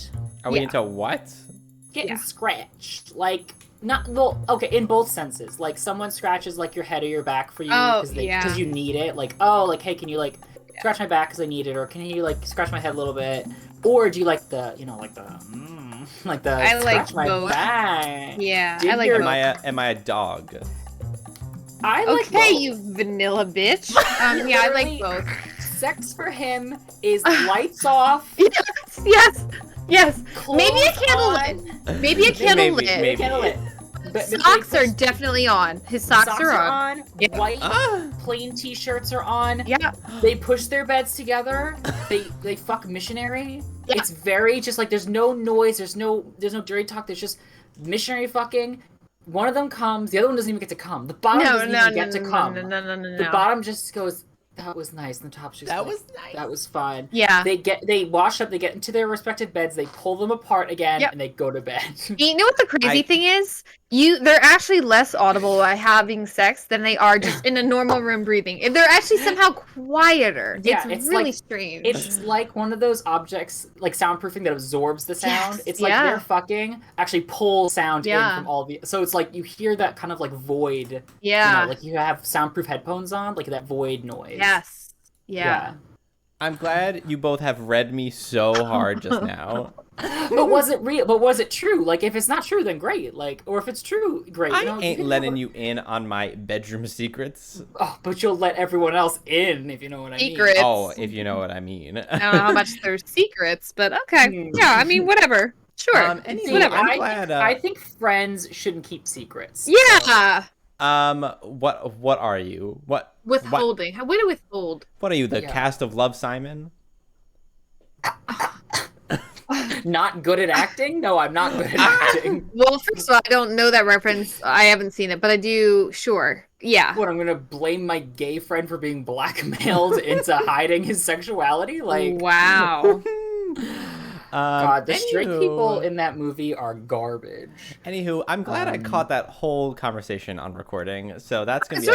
scratched. Are we into what? Getting scratched. Like, not, well, okay, in both senses. Like, someone scratches, like, your head or your back for you because you need it. Like, oh, like, hey, can you, like, scratch my back because I need it? Or can you, like, scratch my head a little bit? Or do you like the, I like scratch my both. back? Yeah, I like both. Am I a dog? I like okay, both. you vanilla bitch. Yeah, I like both. Sex for him is lights off. Yes. Maybe a candle lit. Maybe. Candle lit. Socks are definitely on. His socks are on. Yeah. White plain t-shirts are on. Yeah. They push their beds together. They fuck missionary. Yeah. It's very just like there's no noise. There's no dirty talk. There's just missionary fucking. One of them comes. The other one doesn't even get to come. The bottom doesn't even get to come. No. The bottom just goes. That was nice. And the top just that was nice. That was fun. Yeah. They wash up. They get into their respective beds. They pull them apart again, and they go to bed. You know what the crazy thing is? They're actually less audible by having sex than they are just in a normal room breathing. If they're actually somehow quieter. Yeah, it's really like, strange. It's like one of those objects, like soundproofing, that absorbs the sound. Yes, it's like their fucking actually pull sound in from all the. So it's like you hear that kind of like void. Yeah. You know, like you have soundproof headphones on, like that void noise. Yes. Yeah. I'm glad you both have read me so hard just now. But was it real? But was it true? Like, if it's not true, then great. Like, or if it's true, great. I ain't letting you in on my bedroom secrets. Oh, but you'll let everyone else in, if you know what I mean. Secrets. Oh, if you know what I mean. I don't know how much they're secrets, but okay. Yeah, I mean, whatever. Sure. Whatever. I'm glad. I think friends shouldn't keep secrets. Yeah. What are you? Withholding. What do withhold? What are you, the cast of Love, Simon? Not good at acting? No, I'm not good at acting. Well, first of all, I don't know that reference. I haven't seen it, but I do. Sure. Yeah. What, I'm gonna blame my gay friend for being blackmailed into hiding his sexuality? Like, wow. God, the straight people in that movie are garbage. Anywho, I'm glad I caught that whole conversation on recording, so that's gonna be.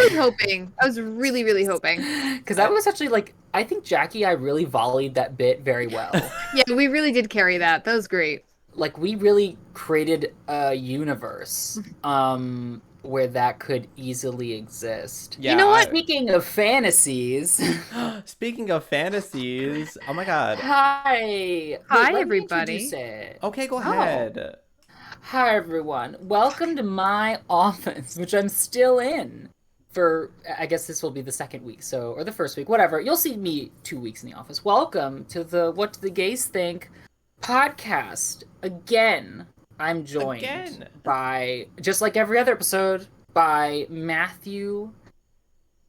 I was really, really hoping. Because I was actually like, I think Jackie, I really volleyed that bit very well. Yeah, we really did carry that. That was great. Like, we really created a universe where that could easily exist. Yeah, you know what? Speaking of fantasies. Speaking of fantasies. Oh my god. Hi. Hi, everybody. Okay, go ahead. Hi, everyone. Welcome to my office, which I'm still in for, I guess this will be the second week, or the first week, whatever. You'll see me 2 weeks in the office. Welcome to the What Do the Gays Think podcast. Again, I'm joined by, just like every other episode, by Matthew,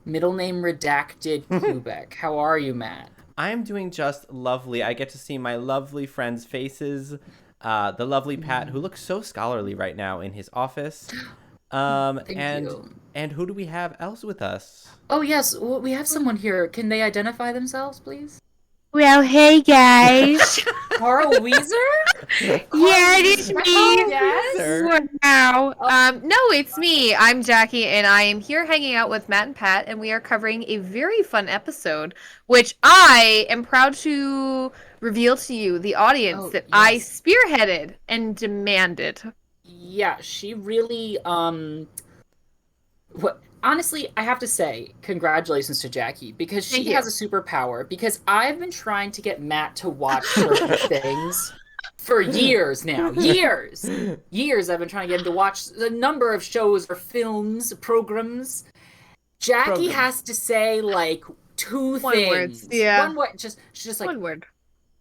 middle name redacted, Kubek. How are you, Matt? I am doing just lovely. I get to see my lovely friends' faces. The lovely Pat, who looks so scholarly right now in his office. Thank you. And who do we have else with us? Oh, yes, we have someone here. Can they identify themselves, please? Well, hey guys. Carl Weezer? Yeah, it is me. Yes. Wow. No, it's me. I'm Jackie, and I am here hanging out with Matt and Pat, and we are covering a very fun episode, which I am proud to reveal to you, the audience, that I spearheaded and demanded. Yeah, she really, honestly, I have to say, congratulations to Jackie, because she has a superpower, because I've been trying to get Matt to watch certain things for years now. Years I've been trying to get him to watch a number of shows or films, programs. Jackie has to say, like, two things. Words. Yeah. One word. She's just like, one word.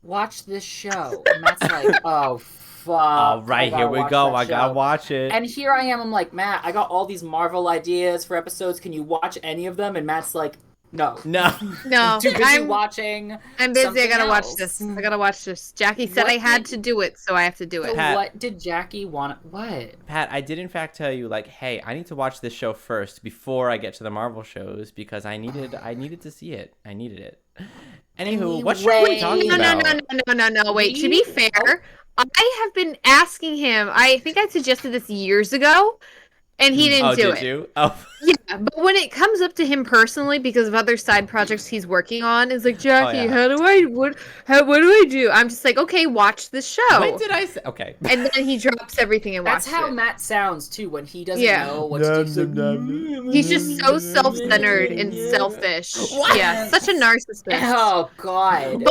Watch this show. And Matt's like, oh, fuck. All right, here we go. I gotta watch it. And here I am. I'm like, Matt, I got all these Marvel ideas for episodes. Can you watch any of them? And Matt's like, no. Too busy watching. I'm busy. I gotta watch this. Jackie said I had to do it, so I have to do it. Pat, what did Jackie want? What? Pat, I did in fact tell you, like, hey, I need to watch this show first before I get to the Marvel shows because I needed to see it. I needed it. Anywho, what show are we talking about? No. Wait, to be fair, I have been asking him. I think I suggested this years ago, and he didn't do it. Oh, did you? Oh. Yeah, but when it comes up to him personally, because of other side projects he's working on, it's like, Jackie, yeah. what do I do? I'm just like, okay, watch the show. When did I say? Okay. And then he drops everything and watches That's how it. Matt sounds too when he doesn't Yeah. know what to do. He's just so self-centered and selfish. What? Yeah, such a narcissist. Oh God.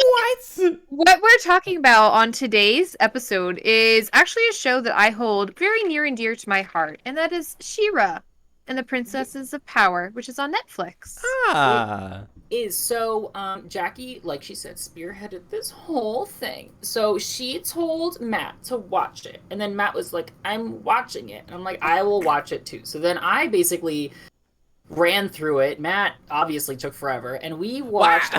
What we're talking about on today's episode is actually a show that I hold very near and dear to my heart, and that is She-Ra and the Princesses of Power, which is on Netflix. Ah. Is so Jackie, like she said, spearheaded this whole thing. So she told Matt to watch it, and then Matt was like, I'm watching it, and I'm like, I will watch it too. So then I basically ran through it. Matt obviously took forever, and we watched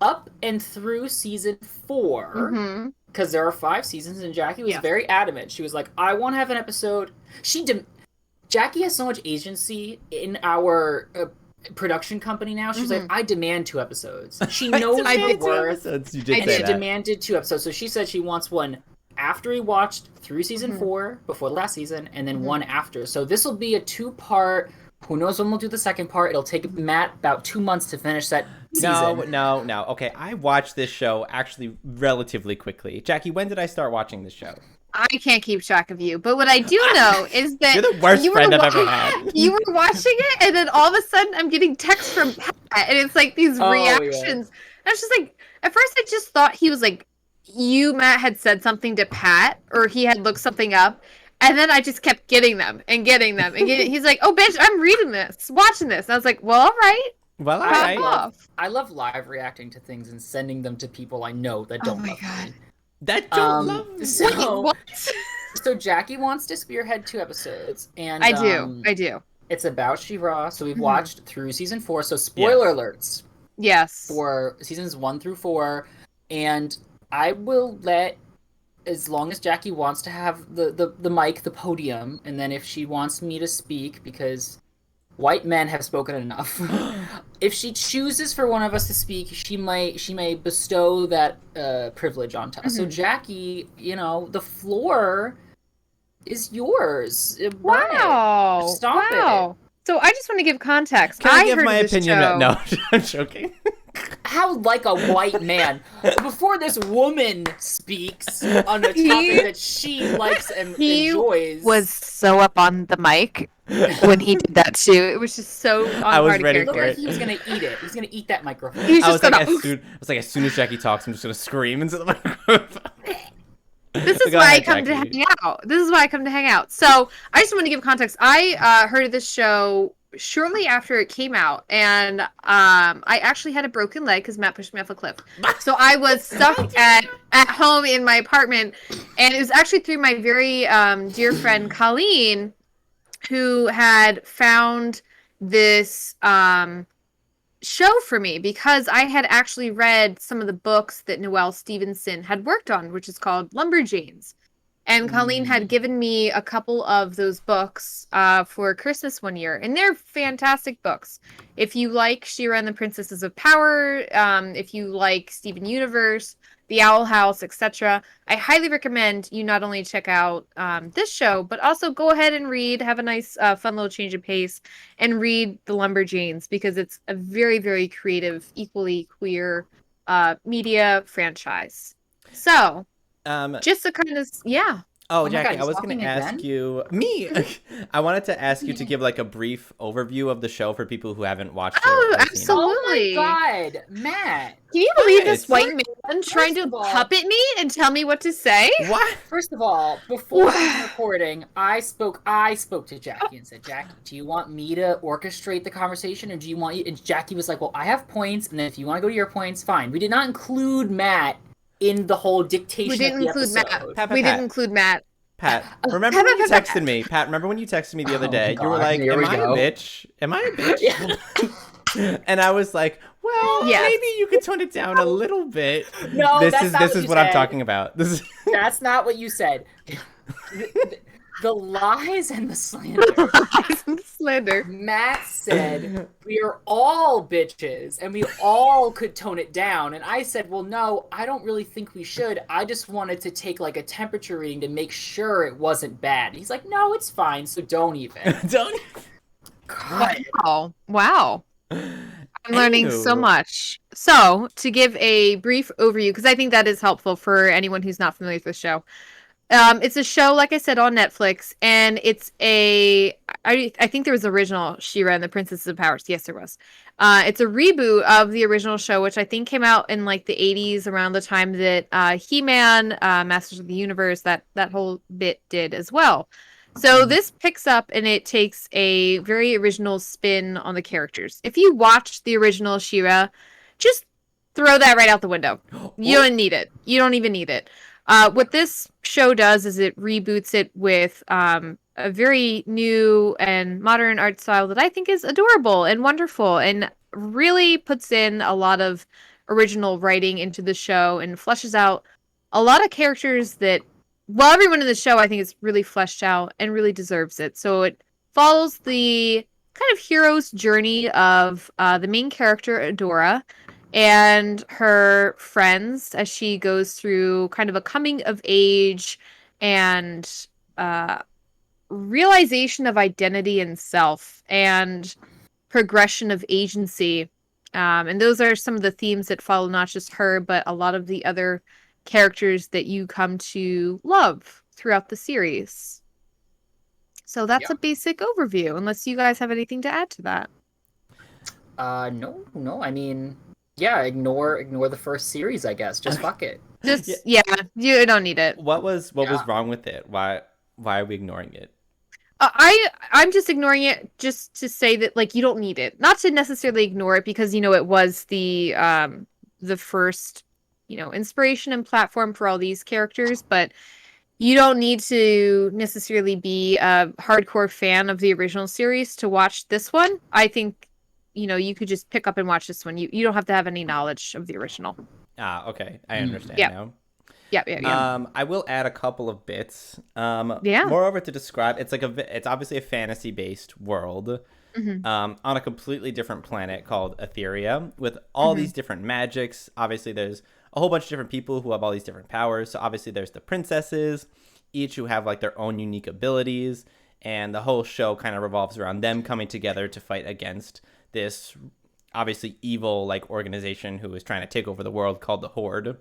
up and through season 4 because there are 5 seasons, and Jackie was very adamant. She was like, I want to have an episode. Jackie has so much agency in our production company now. She's like, I demand 2 episodes. She knows her worth. You did say she that. demanded 2 episodes. So she said she wants one after he watched through season 4, before the last season, and then one after. So this will be a 2-part. Who knows when we'll do the second part? It'll take Matt about 2 months to finish that season. No. Okay, I watched this show actually relatively quickly. Jackie, when did I start watching this show? I can't keep track of you, but what I do know is that You're the worst friend I've ever had. You were watching it, and then all of a sudden, I'm getting texts from Pat, and it's like these reactions. Yeah. And I was just like, at first, I just thought he was like, Matt, had said something to Pat, or he had looked something up, and then I just kept getting them. He's like, oh, bitch, I'm reading this, watching this. And I was like, well, all right. Well, all right. I love live reacting to things and sending them to people I know that don't love me. That don't love me. So Jackie wants to spearhead 2 episodes, and I do. It's about She-Ra, so we've watched through season 4. So spoiler alerts. Yes. For seasons 1 through 4, and I will let, as long as Jackie wants to have the mic, the podium, and then if she wants me to speak, because white men have spoken enough. If she chooses for one of us to speak, she may bestow that privilege onto us. So Jackie, the floor is yours. Wow. Stop it. So I just want to give context. Can I give my opinion? No, I'm joking. How like a white man. Before this woman speaks on a topic that she likes and enjoys. He was so up on the mic when he did that too. It was just so on I was ready Look for like it. he was gonna eat it. He's gonna eat that microphone. I was like, as soon as Jackie talks, I'm just gonna scream into the microphone. This is why I come to hang out. So I just want to give context. I heard of this show shortly after it came out, and I actually had a broken leg because Matt pushed me off a cliff. So I was stuck at home in my apartment, and it was actually through my very dear friend Colleen, who had found this show for me, because I had actually read some of the books that Noelle Stevenson had worked on, which is called Lumberjanes. And Colleen had given me a couple of those books for Christmas one year. And they're fantastic books. If you like She-Ra and the Princesses of Power, if you like Steven Universe, The Owl House, etc., I highly recommend you not only check out this show, but also go ahead and read, have a nice fun little change of pace, and read The Lumberjanes, because it's a very, very creative, equally queer media franchise. So... just to kind of, Oh, Jackie, I was going to ask you... Me? I wanted to ask you to give, like, a brief overview of the show for people who haven't watched it. Oh, absolutely. Oh, my God. Matt. Can you believe this white man trying to puppet me and tell me what to say? What? First of all, before recording, I spoke to Jackie and said, Jackie, do you want me to orchestrate the conversation, or do you want you... And Jackie was like, well, I have points, and then if you want to go to your points, fine. We did not include Matt in the whole dictation of the episode. We didn't include Matt. Pat, remember when you texted me? Pat, remember when you texted me the other day? You were like, am I a bitch? Am I a bitch? Yeah. And I was like, well, maybe you could tone it down a little bit. No, this is what I'm talking about. That's not what you said. The lies and the slander. Matt said, we are all bitches, and we all could tone it down. And I said, well, no, I don't really think we should. I just wanted to take, like, a temperature reading to make sure it wasn't bad. He's like, no, it's fine, so don't even. God. Wow. I'm learning so Anywho, much. So, to give a brief overview, because I think that is helpful for anyone who's not familiar with the show. It's a show, like I said, on Netflix, and I think there was original She-Ra and the Princesses of Powers. Yes, there was. It's a reboot of the original show, which I think came out in like the 80s, around the time that He-Man, Masters of the Universe, that whole bit did as well. So this picks up and it takes a very original spin on the characters. If you watched the original She-Ra, just throw that right out the window. You oh, don't need it. You don't even need it. What this show does is it reboots it with a very new and modern art style that I think is adorable and wonderful and really puts in a lot of original writing into the show and fleshes out a lot of characters that, well, everyone in the show I think is really fleshed out and really deserves it. So it follows the kind of hero's journey of the main character, Adora, and her friends as she goes through kind of a coming of age and uh, realization of identity and self and progression of agency. And those are some of the themes that follow not just her, but a lot of the other characters that you come to love throughout the series. So that's Yeah. a basic overview, unless you guys have anything to add to that. No. I mean, yeah, ignore the first series, I guess. Just fuck it. yeah. Just, yeah, you don't need it. What was Yeah. wrong with it? Why are we ignoring it? I'm just ignoring it just to say that like you don't need it. Not to necessarily ignore it because it was the first, inspiration and platform for all these characters, but you don't need to necessarily be a hardcore fan of the original series to watch this one. I think you could just pick up and watch this one. You don't have to have any knowledge of the original. Ah, okay, I Mm. understand Yeah. now. Yeah. I will add a couple of bits. Yeah. Moreover, to describe, it's obviously a fantasy-based world, Mhm. on a completely different planet called Etheria, with all Mhm. these different magics. Obviously, there's a whole bunch of different people who have all these different powers. So obviously, there's the princesses, each who have like their own unique abilities, and the whole show kind of revolves around them coming together to fight against this obviously evil like organization who is trying to take over the world called the Horde.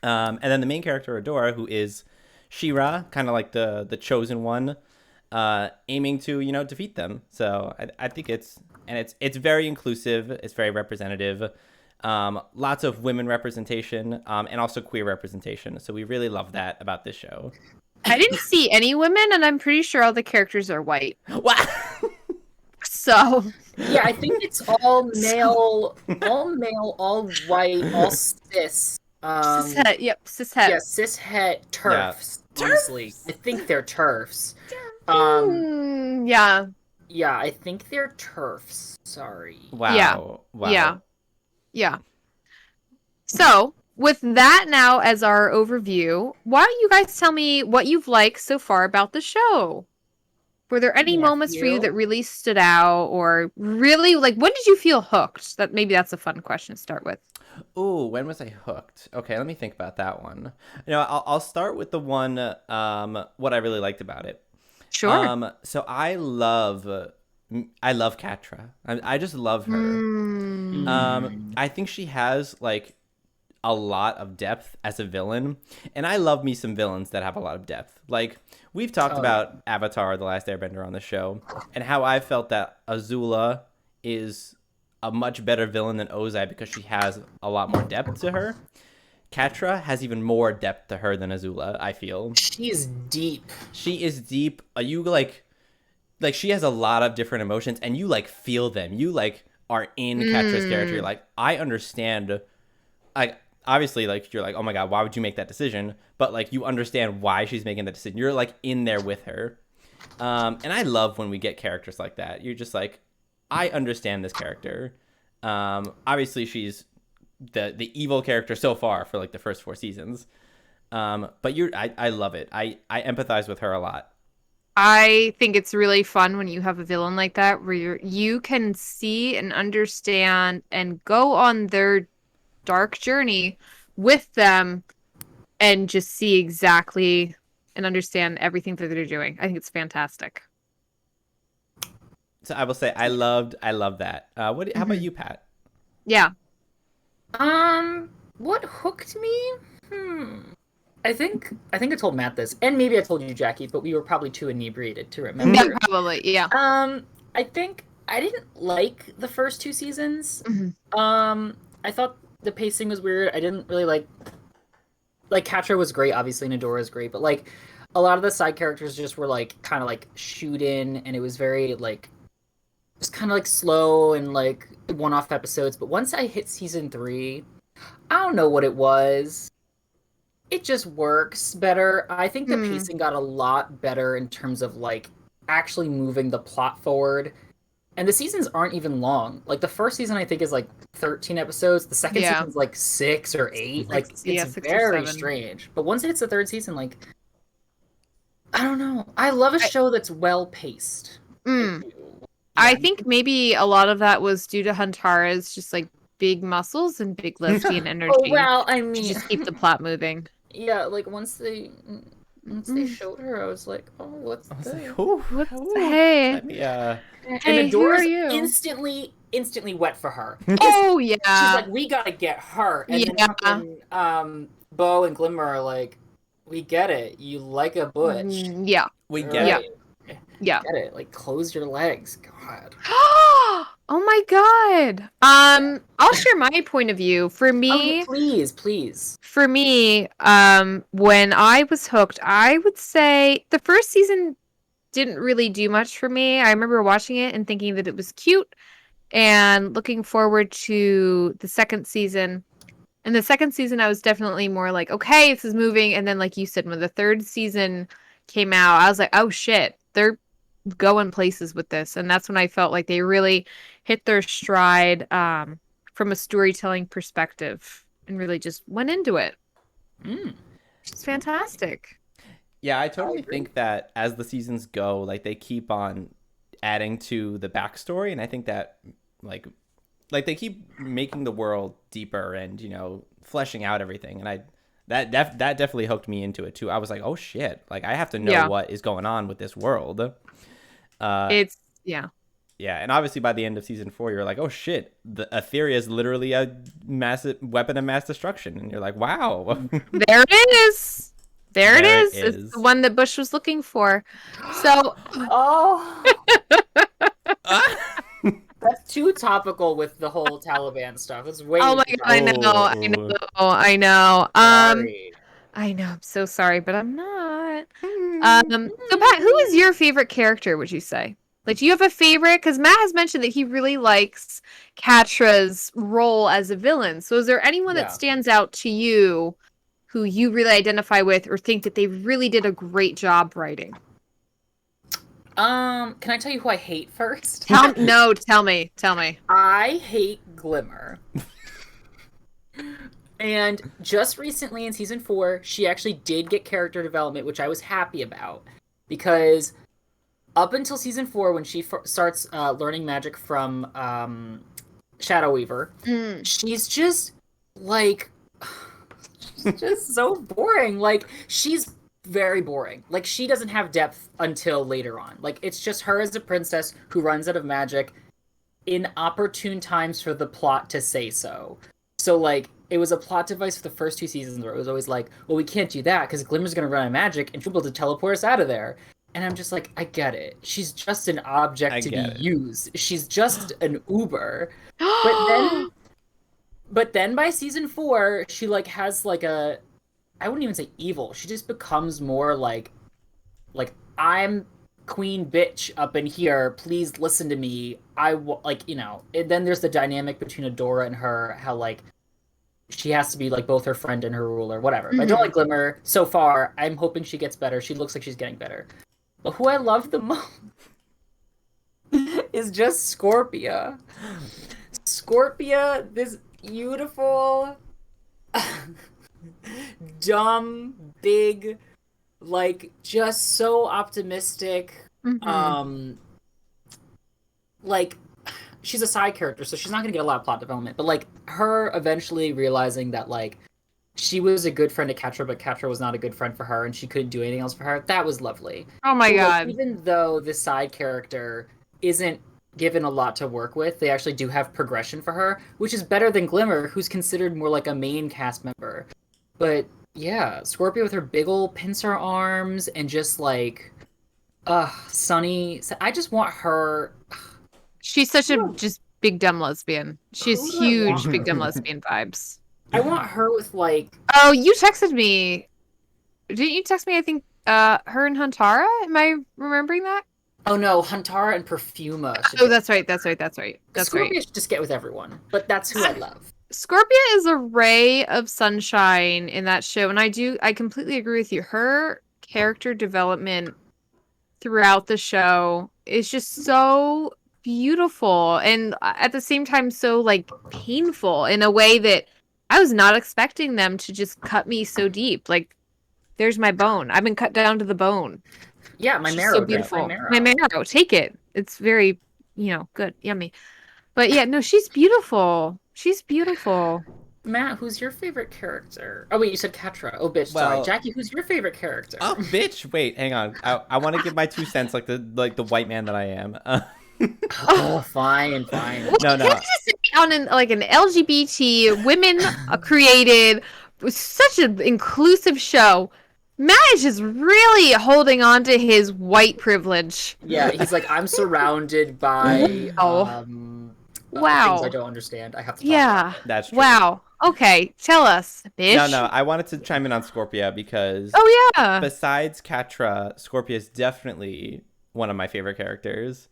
And then the main character, Adora, who is She-Ra, kind of like the chosen one, aiming to defeat them. So I think it's very inclusive. It's very representative. Lots of women representation, and also queer representation. So we really love that about this show. I didn't see any women, and I'm pretty sure all the characters are white. Wow. So, Yeah, I think it's all male, all white, all cis. cishet. Yep, cishet. Yeah, cishet Yeah. turfs. Honestly, I think they're turfs. Um, Yeah. yeah, I think they're turfs. Sorry. Yeah. Wow. Yeah. Yeah. So, with that now as our overview, why don't you guys tell me what you've liked so far about the show? Were there any moments for you that Matthew? really stood out or really like when did you feel hooked? That's a fun question to start with. Ooh, when was I hooked? Okay, let me think about that one. I'll start with the one, what I really liked about it. Sure. So I love Katra. I just love her. I think she has like a lot of depth as a villain, and I love me some villains that have a lot of depth. Like we've talked Oh, about Avatar: The Last Airbender on the show, and how I felt that Azula is a much better villain than Ozai because she has a lot more depth to her. Katra has even more depth to her than Azula, I feel. she's deep. She is deep. You like she has a lot of different emotions, and you like feel them. You like are in Katra's character. You're like, I understand. Like obviously, like you're like, oh my god, why would you make that decision? But like you understand why she's making that decision. You're like in there with her. And I love when we get characters like that. You're just like, I understand this character. Obviously, she's the evil character so far for like the first 4 seasons. But I love it. I empathize with her a lot. I think it's really fun when you have a villain like that where you can see and understand and go on their dark journey with them and just see exactly and understand everything that they're doing. I think it's fantastic. So I will say I loved that. How about you, Pat? Yeah. What hooked me? Hmm. I think I told Matt this, and maybe I told you, Jackie, but we were probably too inebriated to Yeah, remember. probably. Yeah. I think I didn't like the first two seasons. Mhm. I thought the pacing was weird. I didn't really like Catra was great, obviously, and Adora is great, but like a lot of the side characters just were like kind of like shoot in, and it was very like just kind of like slow and like one-off episodes. But once I hit season three, I don't know what it was. It just works better. I think the Hmm. pacing got a lot better in terms of like actually moving the plot forward. And the seasons aren't even long. Like the first season I think is like 13 episodes. The second Yeah. season's like 6 or 8. Like it's Yeah, 6 or 7. very strange. But once it hits the third season, like I don't know. I love a I, show that's well paced. I mm, do. I Yeah. think maybe a lot of that was due to Huntara's just like big muscles and big lesbian Oh energy well, I to mean, just keep the plot moving. yeah, like once they Mm. showed her, I was like, "Oh, what's I was like, this?" ooh, What's ooh. hey? Let me And Hey, who are Adora's you? instantly wet for her because Oh she's like, yeah. "We gotta get her," and then Yeah. fucking Bo and Glimmer are like, "We get it. You like a butch, Yeah. we all get Yeah. it. right? Yeah. Get it? Like, close your legs, God." Oh my God. Yeah. I'll share my point of view. Oh yeah, please. When I was hooked, I would say the first season didn't really do much for me. I remember watching it and thinking that it was cute and looking forward to the second season. And the second season, I was definitely more like, okay, this is moving. And then, like you said, when the third season came out, I was like, oh shit, they're going places with this. And that's when I felt like they really hit their stride from a storytelling perspective and really just went into it. Mm, It's okay. fantastic. Yeah, I I totally agree. think that as the seasons go, like they keep on adding to the backstory, and I think that like they keep making the world deeper and fleshing out everything, and that definitely hooked me into it too. I was like, oh shit, like I have to know Yeah. what is going on with this world. Uh, It's, yeah. yeah, and obviously by the end of season 4, you're like, oh shit, the Etheria is literally a massive weapon of mass destruction, and you're like, wow, There it is. There it there it is. It's the is. one that Bush was looking for. So, Oh, that's too topical with the whole Taliban stuff. It's oh way my too God, I know, topical. I Oh, know, I know. Sorry. I know, I'm so sorry, but I'm not. So Pat, who is your favorite character, would you say? Like, do you have a favorite? Because Matt has mentioned that he really likes Catra's role as a villain. So is there anyone that Yeah. stands out to you who you really identify with or think that they really did a great job writing? Can I tell you who I hate first? No, tell me, tell me. I hate Glimmer. And just recently in season 4, she actually did get character development, which I was happy about. Because up until season 4, when she starts learning magic from Shadow Weaver, Mm. she's just like. She's just so boring. Like, she's very boring. Like, she doesn't have depth until later on. Like, it's just her as a princess who runs out of magic in opportune times for the plot to say so. So like it was a plot device for the first two seasons where it was always like, well, we can't do that because Glimmer's gonna run out of magic and she'll be able to teleport us out of there. And I'm just like, I get it. She's just an I object to be get it. used. She's just an Uber. But then but then by season 4, she like has like a I wouldn't even say evil. She just becomes more like I'm queen bitch up in here. Please listen to me. Like And then there's the dynamic between Adora and her. How like she has to be like both her friend and her ruler, whatever. But I don't Mhm. like Glimmer so far. I'm hoping she gets better. She looks like she's getting better. But who I love the most is just Scorpia. Scorpia, this beautiful, dumb, big, like just so optimistic. Mhm. Um, like she's a side character, so she's not gonna get a lot of plot development. But like her eventually realizing that like she was a good friend to Catra, but Catra was not a good friend for her, and she couldn't do anything else for her. That was lovely. Oh my So like God. even though this side character isn't given a lot to work with. They actually do have progression for her, which is better than Glimmer, who's considered more like a main cast member. But yeah, Scorpio with her big old pincer arms and just like, Sunny. I just want her. She's such a just big dumb lesbian. She's Who do I huge want? big dumb lesbian vibes. I want her with like. Oh, you texted me. Didn't you text me? I think her and Huntara. Am I remembering that? Oh no, Huntara and Perfuma. Oh, that's right. That's right. That's right. That's Scorpio right. should just get with everyone, but that's who I love. Scorpia is a ray of sunshine in that show, and I completely agree with you. Her character development throughout the show is just so beautiful and at the same time so like painful in a way that I was not expecting them to just cut me so deep. Like, there's my bone. I've been cut down to the bone. Yeah, my She's marrow. so beautiful. My marrow. Take it. It's very, good. Yummy. But yeah, no, she's beautiful. She's beautiful. Matt, who's your favorite character? Oh wait, you said Catra. Oh bitch, sorry. Well- Jackie, who's your favorite character? Oh, bitch! Wait, hang on. I want to give my 2 cents, like the white man that I am. Oh, fine. No. Can't just sit on an LGBT women created such an inclusive show. Matt is just really holding on to his white privilege. Yeah, he's like, I'm surrounded by Wow. things I don't understand. I have to talk about it. That's true. Wow. Okay. Tell us, bitch. No. I wanted to chime in on Scorpia because Oh yeah. besides Catra, Scorpia is definitely one of my favorite characters.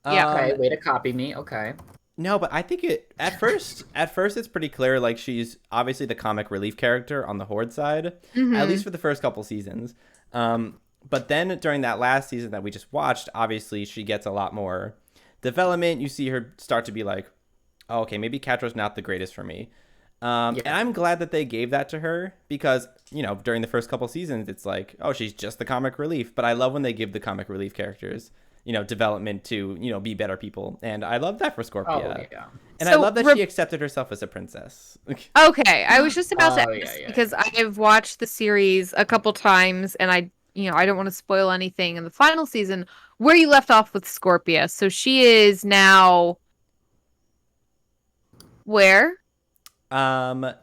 Yeah. Okay, way to copy me. Okay. No, but I think at first it's pretty clear, like, she's obviously the comic relief character on the Horde side, at least for the first couple seasons. But then during that last season that we just watched, obviously she gets a lot more development. You see her start to be like, oh, okay, maybe Catra's not the greatest for me. And I'm glad that they gave that to her because, during the first couple seasons, it's like, oh, she's just the comic relief. But I love when they give the comic relief characters, development to, be better people. And I love that for Scorpia. Oh, yeah. And So, I love that she accepted herself as a princess. Okay, I was just about to Oh, ask yeah. because I've watched the series a couple times and I don't want to spoil anything in the final season where you left off with Scorpia. So she is now where?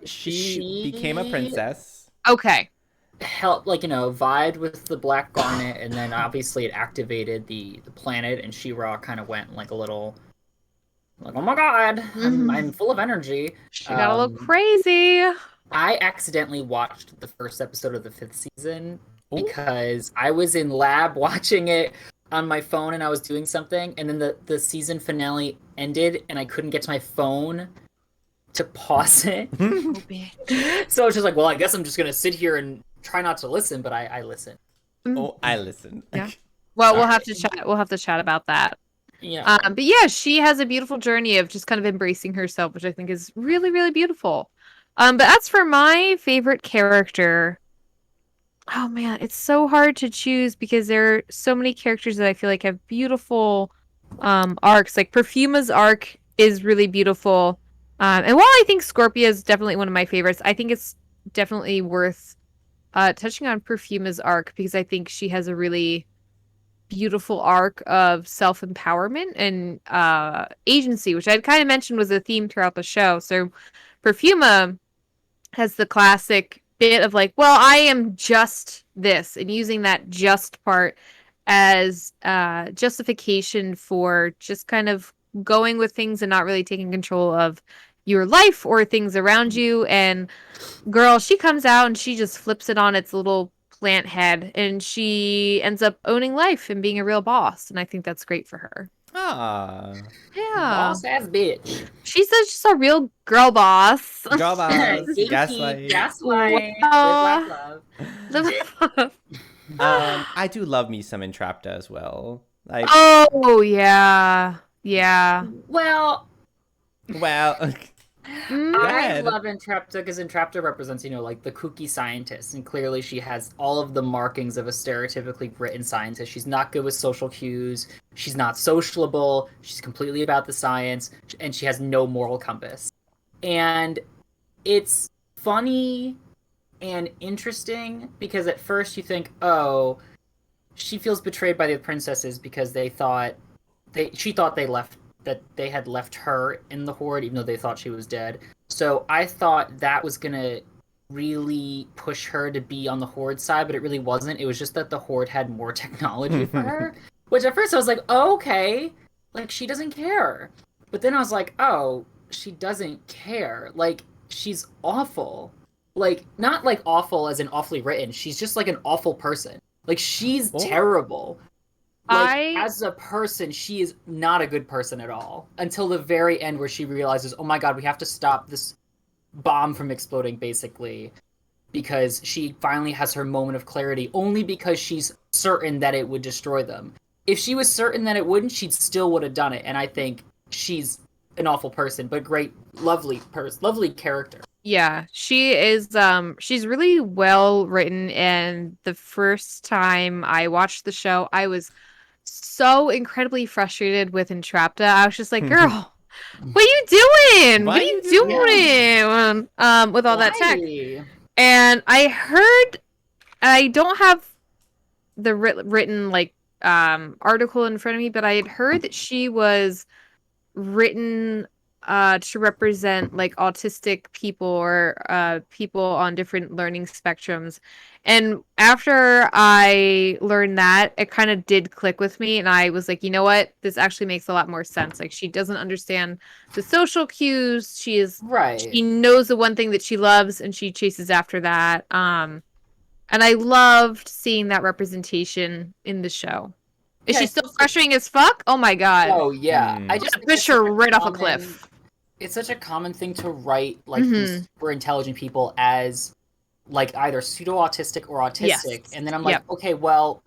She became a princess. Okay. Help, like, vibed with the Black Garnet, and then obviously it activated the planet, and She-Ra kind of went like a little, like, oh my god, I'm full of energy. She got a little crazy. I accidentally watched the first episode of the 5th season because I was in lab watching it on my phone and I was doing something, and then the season finale ended and I couldn't get to my phone to pause it. Oh, bitch. So I was just like, well, I guess I'm just gonna sit here and try not to listen, but I listen. Oh, I listened. Yeah. Well, we'll have to chat. We'll have to chat about that. Yeah. But yeah, she has a beautiful journey of just kind of embracing herself, which I think is really, really beautiful. But as for my favorite character, oh man, it's so hard to choose because there are so many characters that I feel like have beautiful arcs. Like Perfuma's arc is really beautiful. And while I think Scorpia is definitely one of my favorites, I think it's definitely worth touching on Perfuma's arc because I think she has a really beautiful arc of self-empowerment and agency, which I'd kind of mentioned was a theme throughout the show. So Perfuma has the classic bit of like, well, I am just this, and using that just part as justification for just kind of going with things and not really taking control of your life or things around you. And girl, she comes out and she just flips it on its little plant head and she ends up owning life and being a real boss. And I think that's great for her. Ah. Yeah. Boss ass bitch. She's just a real girl boss. Girl boss. Geeky, Gaslight. Gaslight. Wow. Live, laugh, love. I do love me some Entrapta as well. Like, Oh, yeah. Yeah. Well, well, Mm. I ahead. love Entrapta because Entrapta represents, like the kooky scientist, and clearly she has all of the markings of a stereotypically written scientist. She's not good with social cues. She's not sociable. She's completely about the science, and she has no moral compass. And it's funny and interesting because at first you think, oh, she feels betrayed by the princesses because she thought they left that they had left her in the Horde, even though they thought she was dead. So I thought that was gonna really push her to be on the Horde side, but it really wasn't. It was just that the Horde had more technology for her, which at first I was like, oh, okay, like she doesn't care. But then I was like, oh, she doesn't care. Like she's awful. Like not like awful as in awfully written. She's just like an awful person. Like she's terrible. Like as a person, she is not a good person at all until the very end where she realizes, oh my god, we have to stop this bomb from exploding, basically, because she finally has her moment of clarity only because she's certain that it would destroy them. If she was certain that it wouldn't, she still would have done it, and I think she's an awful person, but great, lovely character. Yeah, she is she's really well written, and the first time I watched the show, I was so incredibly frustrated with Entrapta. I was just like, girl, what are you doing? What are you doing? With all that tech. And I heard, I don't have the written like article in front of me, but I had heard that she was written to represent like autistic people or people on different learning spectrums. And after I learned that, it kind of did click with me, and I was like, you know what? This actually makes a lot more sense. Like she doesn't understand the social cues. She knows the one thing that she loves, and she chases after that. And I loved seeing that representation in the show. Is she still frustrating as fuck? Oh my god. Oh yeah. I just push her right off a cliff. It's such a common thing to write like these super intelligent people as like either pseudo-autistic or autistic. And then I'm like, okay, well,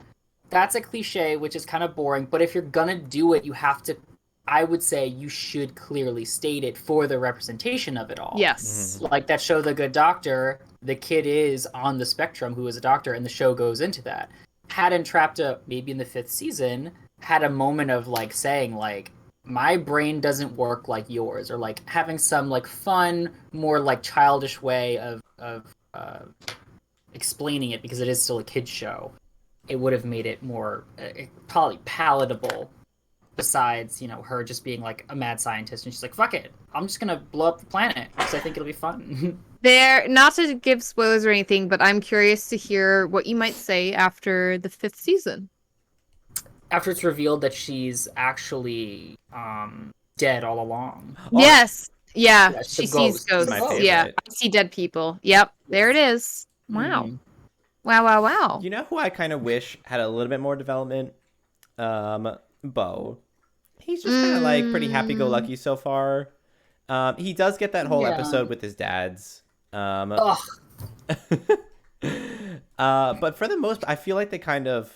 that's a cliche, which is kind of boring, but if you're gonna do it, you have to, I would say you should clearly state it for the representation of it all. Yes. Like that show The Good Doctor, the kid is on the spectrum who is a doctor, and the show goes into that. Had Entrapta, maybe in the 5th season, had a moment of like saying like, my brain doesn't work like yours, or like having some like fun, more like childish way of explaining it, because it is still a kid's show. It would have made it more probably palatable, besides, you know, her just being like a mad scientist and she's like, fuck it, I'm just gonna blow up the planet because I think it'll be fun. Not to give spoilers or anything, but I'm curious to hear what you might say after the 5th season. After it's revealed that she's actually dead all along. Yes. Yeah, she sees ghosts. Yeah, I see dead people. Yep, there it is. Wow. Wow. You know who I kind of wish had a little bit more development? Bo. He's just kind of like pretty happy-go-lucky so far. He does get that whole episode with his dad's. But for the most, I feel like they kind of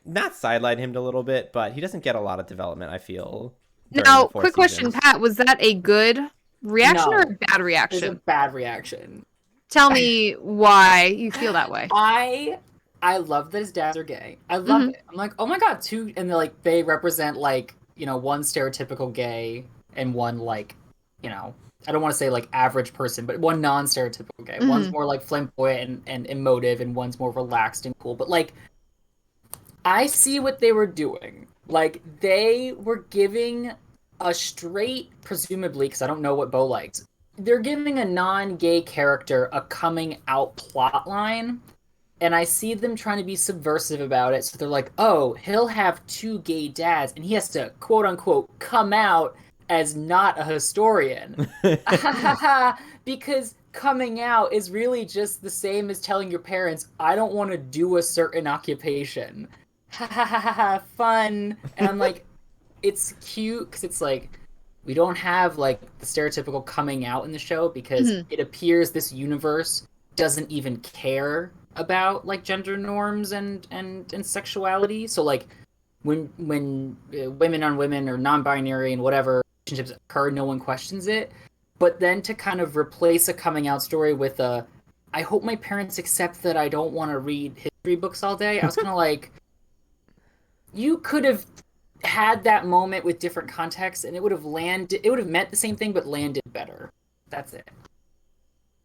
not sideline him a little bit, but he doesn't get a lot of development, I feel. Now, quick question, Pat, was that a good reaction or a bad reaction? It was a bad reaction. Tell me why you feel that way. I love that his dads are gay. I love it. I'm like, oh my god, two, and they represent like, you know, one stereotypical gay and one like, you know, I don't want to say like average person, but one non-stereotypical gay. One's more like flamboyant and emotive, and one's more relaxed and cool. But like, I see what they were doing. Like, they were giving a straight, presumably, because I don't know what Bo likes, they're giving a non-gay character a coming out plot line, and I see them trying to be subversive about it. So they're like, oh, he'll have 2 gay dads, and he has to, quote-unquote, come out as not a historian. Because coming out is really just the same as telling your parents, I don't want to do a certain occupation. Fun. And I'm like, it's cute because it's like, we don't have like the stereotypical coming out in the show, because it appears this universe doesn't even care about like gender norms and sexuality. So like when women on women or non-binary and whatever relationships occur, no one questions it. But then to kind of replace a coming out story with a, I hope my parents accept that I don't want to read history books all day, I was kind of like, you could have had that moment with different contexts, and it would have meant the same thing, but landed better. That's it.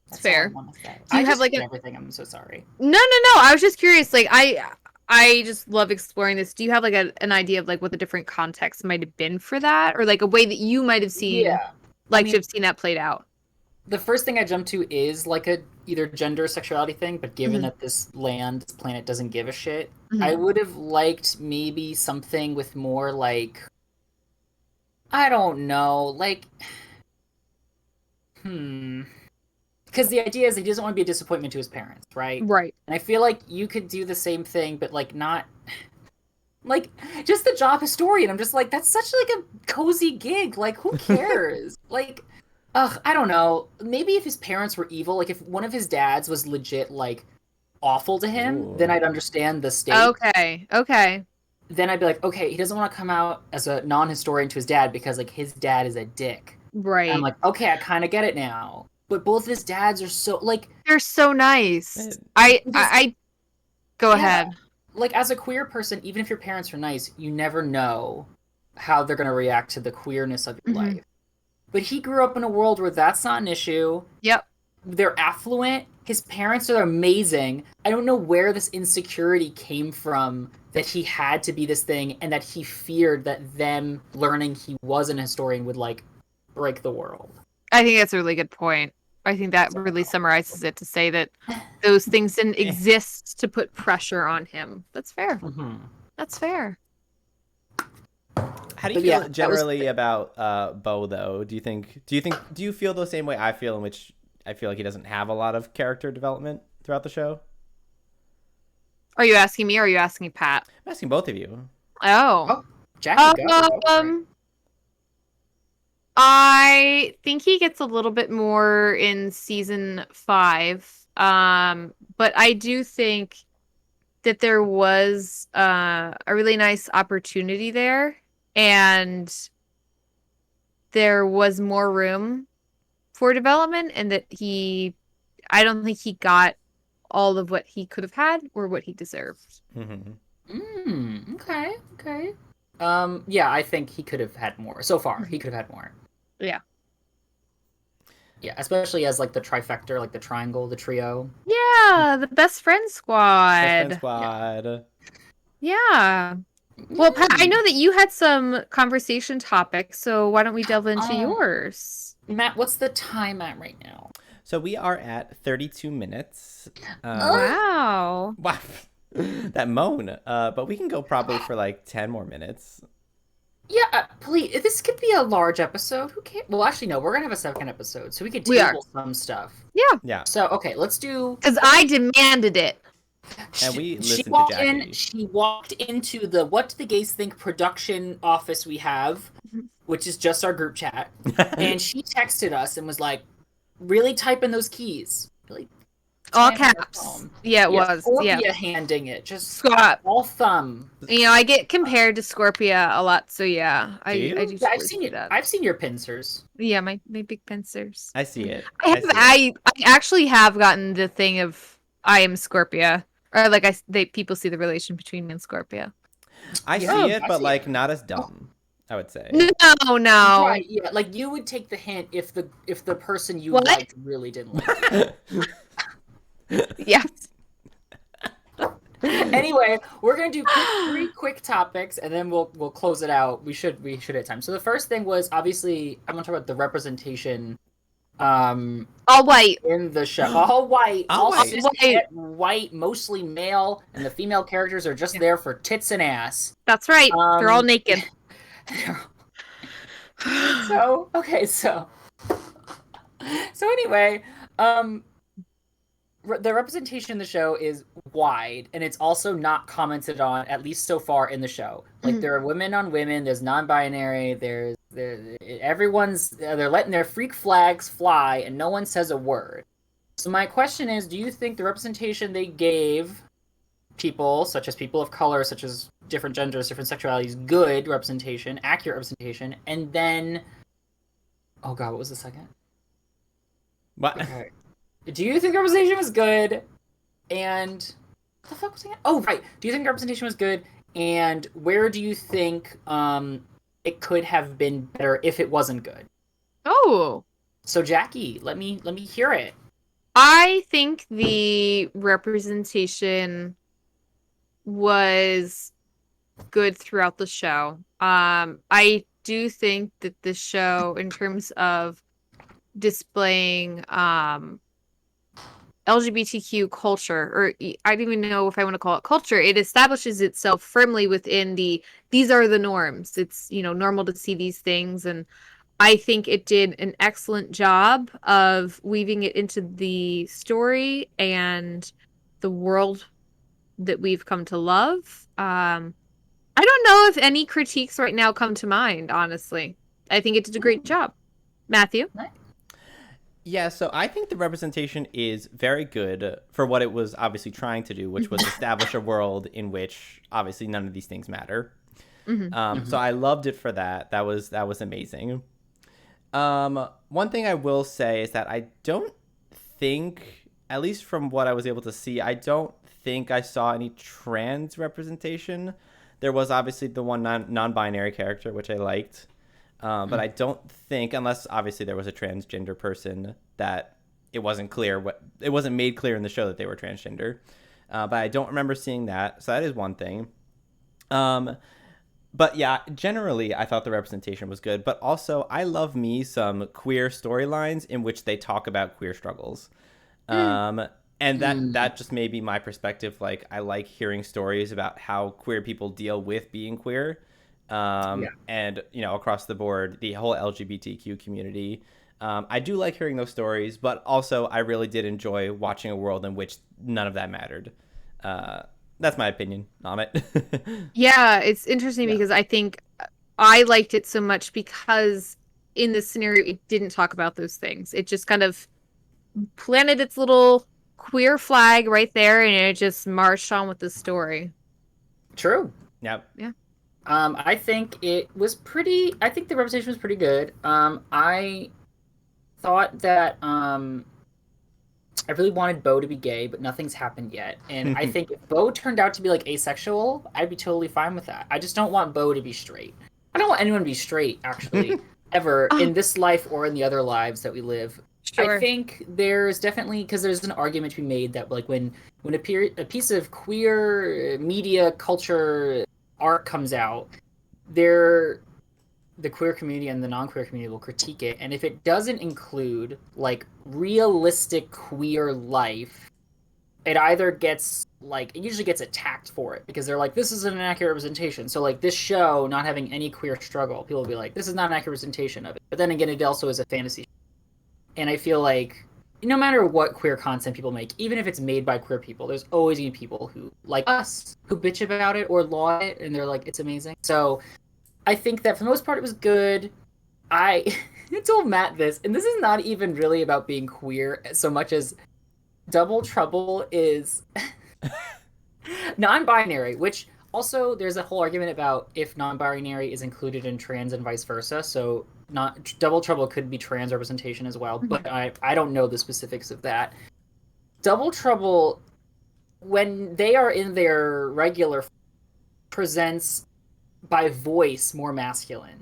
That's fair. Do you have like everything? I'm so sorry. No. I was just curious. Like, I just love exploring this. Do you have like an idea of like what the different contexts might have been for that, or like a way that you might have seen, Yeah. I like mean, to have seen that played out? the first thing I jump to is like a either gender or sexuality thing, but given Mhm. that this planet doesn't give a shit, I Mhm. would have liked maybe something with more like I don't know, like hmm. Because the idea is he doesn't want to be a disappointment to his parents, right? Right. And I feel like you could do the same thing, but like not like just the job historian. I'm just like that's such like a cozy gig. Like who cares? Like, ugh, I don't know. Maybe if his parents were evil, like if one of his dads was legit like awful to him, then Ooh. I'd understand the stake. Okay. Okay. Then I'd be like, okay, he doesn't want to come out as a non-historian to his dad because like his dad is a dick. And I'm Right. like, okay, I kind of get it now. But both of his dads are so like They're so nice. Man, I because I go yeah, ahead. like as a queer person, even if your parents are nice, you never know how they're going to react to the queerness of your Mhm. life. But he grew up in a world where that's not an issue. Yep. They're affluent. His parents are amazing. I don't know where this insecurity came from that he had to be this thing and that he feared that them learning he was an historian would like break the world. I think that's a really good point. I think that So, really summarizes it to say that those things didn't eh. exist to put pressure on him. That's fair. mhm. That's fair. How do you But yeah, feel that was generally about Bo though? Do you feel the same way I feel, in which I feel like he doesn't have a lot of character development throughout the show? Are you asking me or are you asking Pat? I'm asking both of you. Oh. oh, Jackie, go for it. Um, I think he gets a little bit more in season 5. But I do think that there was a really nice opportunity there, and there was more room for development, and that I don't think he got all of what he could have had or what he deserved. Mm-hmm. Okay, okay. Yeah, I think he could have had more. So far, he could have had more. Yeah. Yeah, especially as like the trifecta, like the triangle, the trio. Yeah, the best friend Best friend squad. Yeah. squad. Yeah. Well, Pat, I know Mm. that you had some conversation topics, so why don't we delve into Oh, yours? Matt, what's the time at right now? So we are at 32 minutes. Uh, Wow. Wow. That moan. But we can go probably for like 10 more minutes. yeah, please. This could be a large episode. Who cares? Well, actually, no. We're gonna have a second episode, so we could We are. table some stuff. Yeah, Yeah. So, okay, let's do. because I demanded it. And we She listened to walked Jackie. in. She walked into the "What Do the Gays Think" production office we have, which is just our group chat, and she texted us and was like, "Really type in those keys, really." All type on her caps. phone." Yeah, it was. Scorpia Yeah. handing it, just Scott. all thumb. You know, I get compared to Scorpia a lot, so yeah, Do you? I do Yeah, I've sort of seen see it. that. I've seen your pincers. Yeah, my big pincers. I see it. I see it. I actually have gotten the thing of I am Scorpia, or like people see the relation between me and Scorpia. I Yeah, see it, I but see like it. not as dumb, I would say. No, no. Right, yeah, like you would take the hint if the person you What? liked really didn't like you. Yeah. Anyway, we're gonna do three quick topics, and then we'll close it out. We should have time. So the first thing was obviously I want to talk about the representation, All white. in the show. All white, All white. cishet, white, mostly male, and the female characters are just there for tits and ass. That's right. They're all Um, naked. so okay, so anyway, the representation in the show is wide, and it's also not commented on, at least so far in the show. Like there are women on women, there's non-binary, everyone's they're letting their freak flags fly, and no one says a word. So my question is, do you think the representation they gave people, such as people of color, such as different genders, different sexualities, good representation, accurate representation, and then, oh god, what was the second? What? Okay. Do you think the representation was good? And what the fuck was I saying? Oh, right. Do you think the representation was good? And where do you think it could have been better if it wasn't good? Oh. So Jackie, let me hear it. I think the representation was good throughout the show. I do think that the show, in terms of displaying LGBTQ culture, or I don't even know if I want to call it culture, it establishes itself firmly within these are the norms. It's, normal to see these things. And I think it did an excellent job of weaving it into the story and the world that we've come to love. I don't know if any critiques right now come to mind, honestly. I think it did a great job. Matthew? Yeah, so I think the representation is very good for what it was obviously trying to do, which was establish a world in which obviously none of these things matter. So I loved it for that. That was amazing. One thing I will say is that I don't think, at least from what I was able to see, I don't think I saw any trans representation. There was obviously the one non-binary character, which I liked. But I don't think, unless obviously there was a transgender person, that it wasn't made clear in the show that they were transgender. But I don't remember seeing that. So that is one thing. But yeah, generally I thought the representation was good. But also I love me some queer storylines in which they talk about queer struggles. And that just may be my perspective. Like, I like hearing stories about how queer people deal with being queer. And across the board, the whole LGBTQ community. I do like hearing those stories, but also I really did enjoy watching a world in which none of that mattered. That's my opinion on it. Yeah, it's interesting because I think I liked it so much because in this scenario, it didn't talk about those things. It just kind of planted its little queer flag right there, and it just marched on with the story. True. Yep. Yeah. I think it was pretty. I think the representation was pretty good. I thought that I really wanted Bo to be gay, but nothing's happened yet. And I think if Bo turned out to be like asexual, I'd be totally fine with that. I just don't want Bo to be straight. I don't want anyone to be straight, actually, ever in this life or in the other lives that we live. Sure. I think there's definitely, because there's an argument to be made that like when a piece of queer media culture art comes out, the queer community and the non-queer community will critique it, and if it doesn't include like realistic queer life, it either gets like, it usually gets attacked for it because they're like, this is an inaccurate representation. So like this show not having any queer struggle, people will be like, this is not an accurate representation of it. But then again, it also is a fantasy, and I feel like no matter what queer content people make, even if it's made by queer people, there's always gonna be people who, like us, who bitch about it or laud it, and they're like, it's amazing. So I think that for the most part it was good. I told Matt this, and this is not even really about being queer so much as Double Trouble is non-binary, which also there's a whole argument about if non-binary is included in trans and vice versa. So not Double Trouble could be trans representation as well, but I don't know the specifics of that. Double Trouble, when they are in their regular, presents by voice more masculine,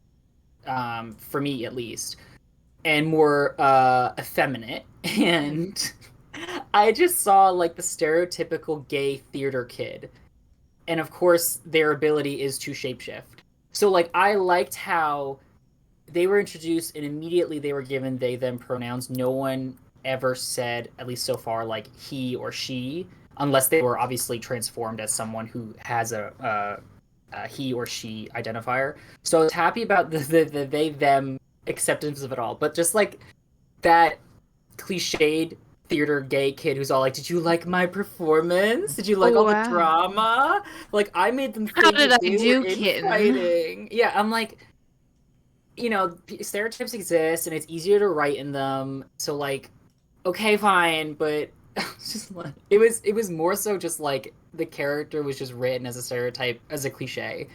for me at least, and more effeminate. And I just saw like the stereotypical gay theater kid, and of course their ability is to shapeshift. So like I liked how they were introduced and immediately they were given they them pronouns. No one ever said, at least so far, like he or she, unless they were obviously transformed as someone who has a he or she identifier. So I was happy about the they them acceptance of it all. But just like that cliched theater gay kid who's all like, did you like my performance? Did you like all the drama? Like I made them think How did I they do, were kitten? infighting. Yeah, I'm like, stereotypes exist and it's easier to write in them. So like, okay, fine, but just like it was more so just like the character was just written as a stereotype, as a cliche.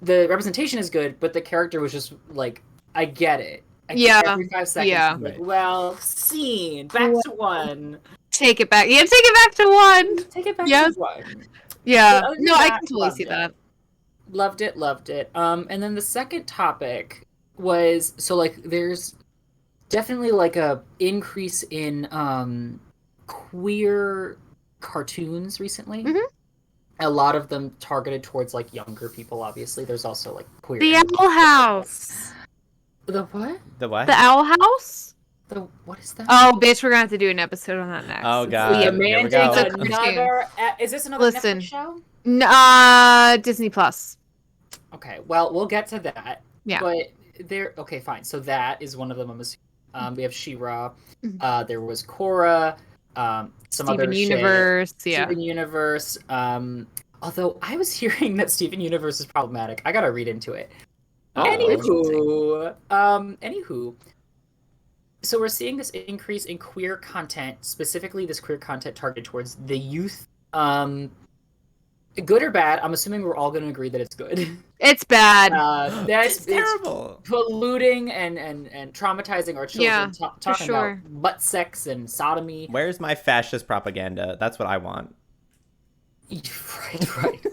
The representation is good, but the character was just like, I get it. Every 5 seconds, Yeah. like, well, scene back to one. Take it back. Yeah, take it back to one. Take it back Yes. to one. Yeah. But other than No, I that, can totally loved see it. that. Loved it. And then the second topic was, so like there's definitely like a increase in queer cartoons recently. A lot of them targeted towards like younger people. Obviously, there's also like queer The anime. Owl House. The what? The The what? Owl House? The what is that? Oh, bitch, we're gonna have to do an episode on that next. Oh It's We God, here we demanding it's a go. cartoon. another. Is this another Netflix Listen, show? Disney Plus. Okay, well, we'll get to that. Yeah. But there. Okay, fine. So that is one of them. I'm assuming. We have She-Ra. There was Korra. Some Steven other Universe. shit. Yeah. Steven Universe. Although I was hearing that Steven Universe is problematic. I gotta read into it. Oh. Anywho, so we're seeing this increase in queer content, specifically this queer content targeted towards the youth. Good or bad? I'm assuming we're all going to agree that it's good. It's bad. It's terrible. Polluting and traumatizing our Yeah, children. for Talking sure. about butt sex and sodomy. Where's my fascist propaganda? That's what I want. Right.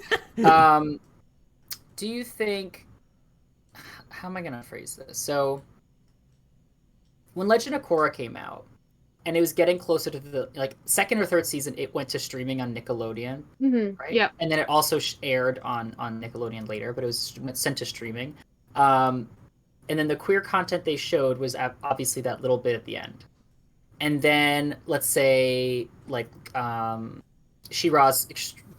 Do you think? How am I going to phrase this? So, when Legend of Korra came out, and it was getting closer to the like second or third season, it went to streaming on Nickelodeon, right? Yeah. And then it also aired on Nickelodeon later, but it was sent to streaming. And then the queer content they showed was obviously that little bit at the end. And then let's say like She-Ra's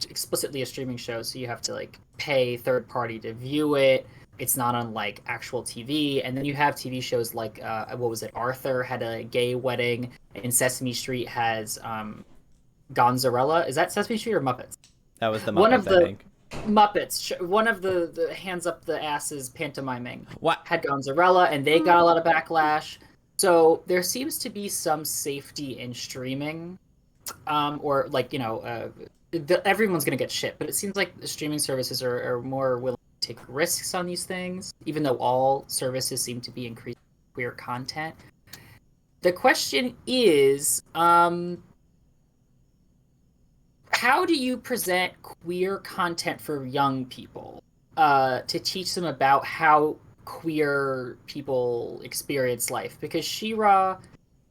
explicitly a streaming show, so you have to like pay third party to view it. It's not on like actual TV. And then you have TV shows like what was it? Arthur had a gay wedding, and Sesame Street has Gonzarella. Is that Sesame Street or Muppets? That was the Muppets, One of the I think. Muppets. One of the hands up the asses pantomiming What? had Gonzarella, and they got a lot of backlash. So there seems to be some safety in streaming, or like everyone's gonna get shit. But it seems like the streaming services are more willing to take risks on these things, even though all services seem to be increasing queer content. The question is, how do you present queer content for young people to teach them about how queer people experience life? Because She-Ra,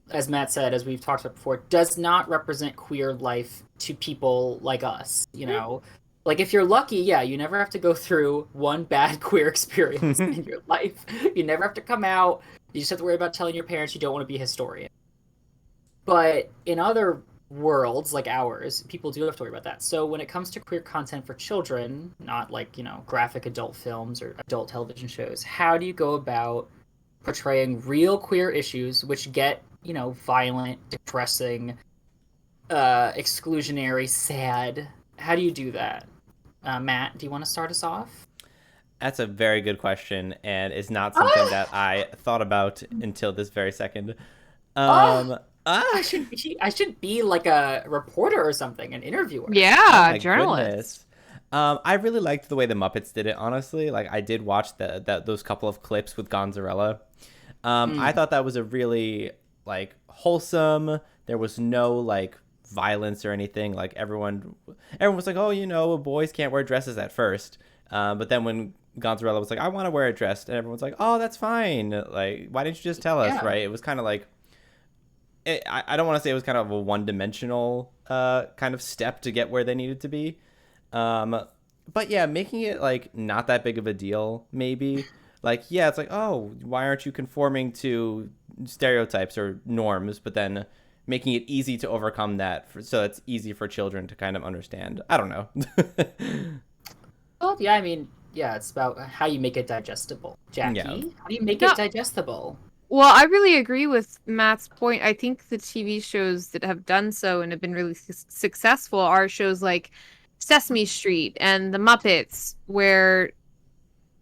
as Matt said, as we've talked about before, does not represent queer life to people like us, you know? Like, if you're lucky, yeah, you never have to go through one bad queer experience in your life. You never have to come out. You just have to worry about telling your parents you don't want to be a historian. But in other worlds like ours, people do have to worry about that. So when it comes to queer content for children, not like, graphic adult films or adult television shows, how do you go about portraying real queer issues which get, violent, depressing, exclusionary, sad? How do you do that? Matt, do you want to start us off? That's a very good question, and it's not something that I thought about until this very second. I should be like a reporter or something, an interviewer. Yeah, Oh my journalist. goodness. I really liked the way the Muppets did it, honestly. Like, I did watch those couple of clips with Gonzarella. I thought that was a really, like, wholesome. There was no, like, violence or anything. Like, everyone was like, oh, boys can't wear dresses at first. But then when Gonzarella was like, I want to wear a dress, and everyone's like, oh, that's fine. Like, why didn't you just tell us, right? It was kind of like, I don't want to say it was kind of a one-dimensional kind of step to get where they needed to be. But yeah, making it like not that big of a deal, maybe. Like, yeah, it's like, oh, why aren't you conforming to stereotypes or norms? But then making it easy to overcome that so it's easy for children to kind of understand. I don't know. Well, yeah, I mean, yeah, it's about how you make it digestible. Jackie, Yeah. how do you make it digestible? Well, I really agree with Matt's point. I think the TV shows that have done so and have been really successful are shows like Sesame Street and The Muppets, where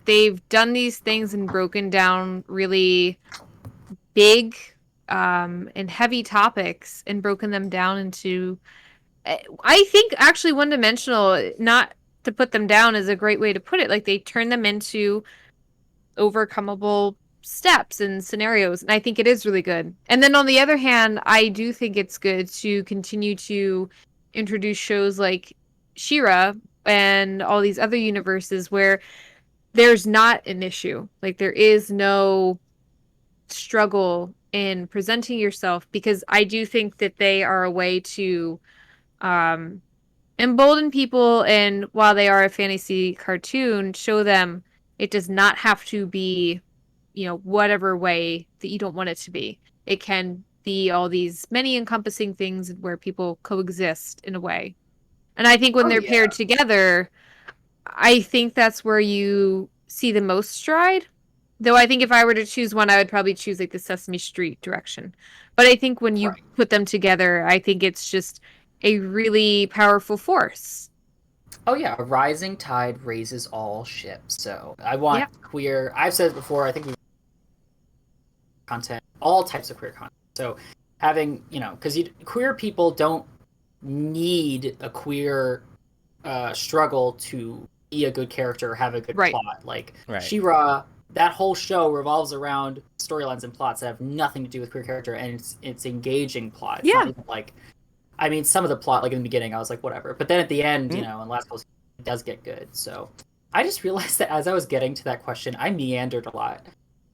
they've done these things and broken down really big and heavy topics and broken them down into, I think, actually one-dimensional. Not to put them down is a great way to put it. Like, they turn them into overcomable steps and scenarios, and I think it is really good. And then on the other hand, I do think it's good to continue to introduce shows like She-Ra and all these other universes where there's not an issue. Like, there is no struggle in presenting yourself, because I do think that they are a way to Embolden people, and while they are a fantasy cartoon, show them it does not have to be, whatever way that you don't want it to be. It can be all these many encompassing things where people coexist in a way. And I think when Oh they're yeah. paired together, I think that's where you see the most stride. Though I think if I were to choose one, I would probably choose like the Sesame Street direction. But I think when you Right. put them together, I think it's just a really powerful force. Oh yeah, a rising tide raises all ships. So I Yeah. want queer. I've said it before. I think we content, all types of queer content. So having because queer people don't need a queer struggle to be a good character or have a good Right. plot. Like Right. She-Ra, that whole show revolves around storylines and plots that have nothing to do with queer character, and it's engaging plot. It's not Yeah. even like, I mean, some of the plot, like in the beginning, I was like, whatever. But then at the end, Mm. in last couple, it does get good. So I just realized that as I was getting to that question, I meandered a lot.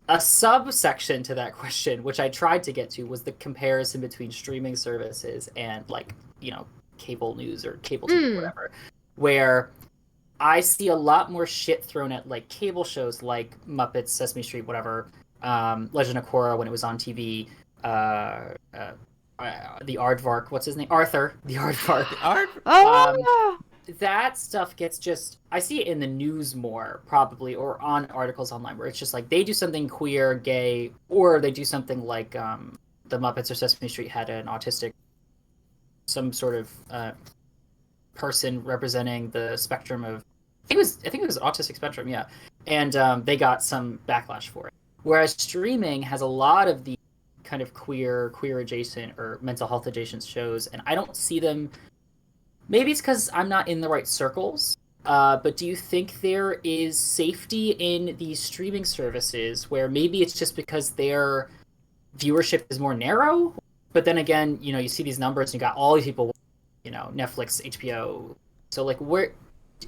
A subsection to that question, which I tried to get to, was the comparison between streaming services and like, cable news or cable TV or Mm. whatever, where I see a lot more shit thrown at like cable shows like Muppets, Sesame Street, whatever, Legend of Korra when it was on TV, the Aardvark, what's his name? Arthur, the Aardvark. Art. Oh. That stuff gets just, I see it in the news more probably, or on articles online where it's just like they do something queer, gay, or they do something like the Muppets or Sesame Street had an autistic, some sort of person representing the spectrum of, I think it was autistic spectrum, yeah, and they got some backlash for it. Whereas streaming has a lot of the kind of queer adjacent or mental health adjacent shows, and I don't see them. Maybe it's because I'm not in the right circles. But do you think there is safety in these streaming services where maybe it's just because their viewership is more narrow? But then again, you see these numbers and you got all these people, Netflix, HBO. So like, where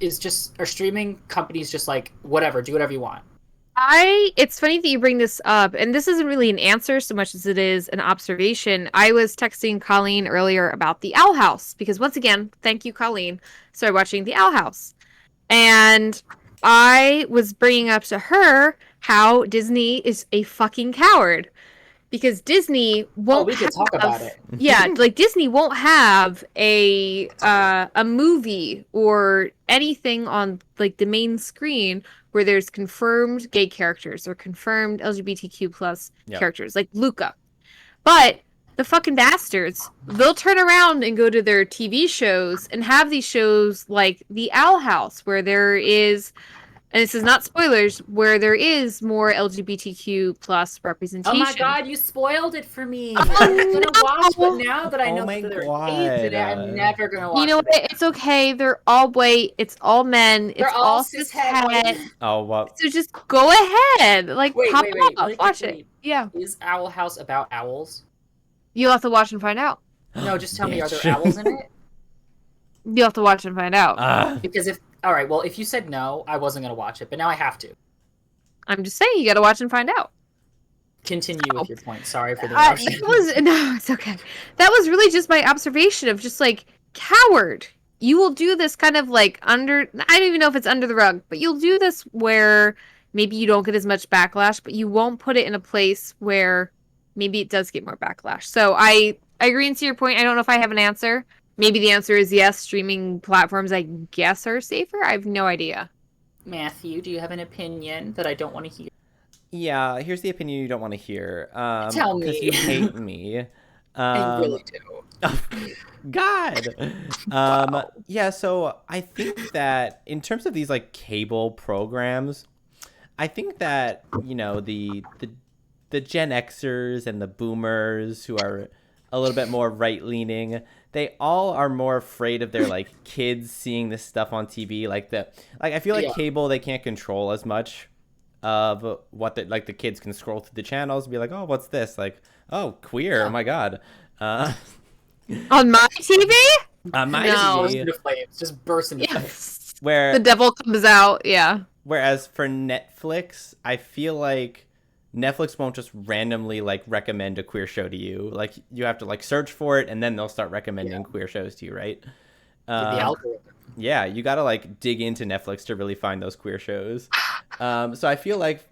is just are streaming companies just like whatever, do whatever you want? It's funny that you bring this up, and this isn't really an answer so much as it is an observation. I was texting Colleen earlier about the Owl House because once again, thank you, Colleen, started watching the Owl House. And I was bringing up to her how Disney is a fucking coward because Disney Oh, won't we could talk about have it. yeah, like Disney won't have a movie or anything on like the main screen where there's confirmed gay characters or confirmed LGBTQ plus Yep. characters like Luca. But the fucking bastards, they'll turn around and go to their TV shows and have these shows like The Owl House where there is, and this is not spoilers, where there is more LGBTQ plus Oh representation. my god, you spoiled it for me. Oh, I was gonna watch, but no. now that I Oh know my that they're gays in it, I'm God. never gonna watch You know it. what? It's okay. They're all white. It's all men. They're It's all all cishet white. cishet. Oh well. So just go ahead. Like, Wait, pop wait, it wait. up. Really Watch quickly, it. Yeah. is Owl House about owls? You'll have to watch and find out. No, just tell me, are there Bitch. owls in it? You'll have to watch and find out. Because all right, well, if you said no, I wasn't gonna watch it, but now I have to. I'm just saying, you got to watch and find out. Continue with your point. Sorry for the That interruption. was no, it's okay. That was really just my observation of just like coward. You will do this kind of like under. I don't even know if it's under the rug, but you'll do this where maybe you don't get as much backlash, but you won't put it in a place where maybe it does get more backlash. So I agree to your point. I don't know if I have an answer. Maybe the answer is yes. Streaming platforms, I guess, are safer. I have no idea. Matthew, do you have an opinion that I don't want to hear? Yeah, here's the opinion you don't want to hear. Tell me. Because you hate me. I really do. God. Wow. Yeah, so I think that in terms of these like cable programs, I think that, the Gen Xers and the boomers who are a little bit more right-leaning, they all are more afraid of their like kids seeing this stuff on TV. I feel like cable they can't control as much of what the kids can scroll through the channels and be like, oh, what's this? Like, oh, queer. Yeah. Oh my God. On my TV? On my No. Burst TV. into flames. Just burst into flames. Yes. Where The devil comes out. Yeah. Whereas for Netflix, I feel like Netflix won't just randomly like recommend a queer show to you. Like you have to like search for it and then they'll start recommending queer shows to you, right? The Um, algorithm. yeah, you gotta like dig into Netflix to really find those queer shows. So I feel like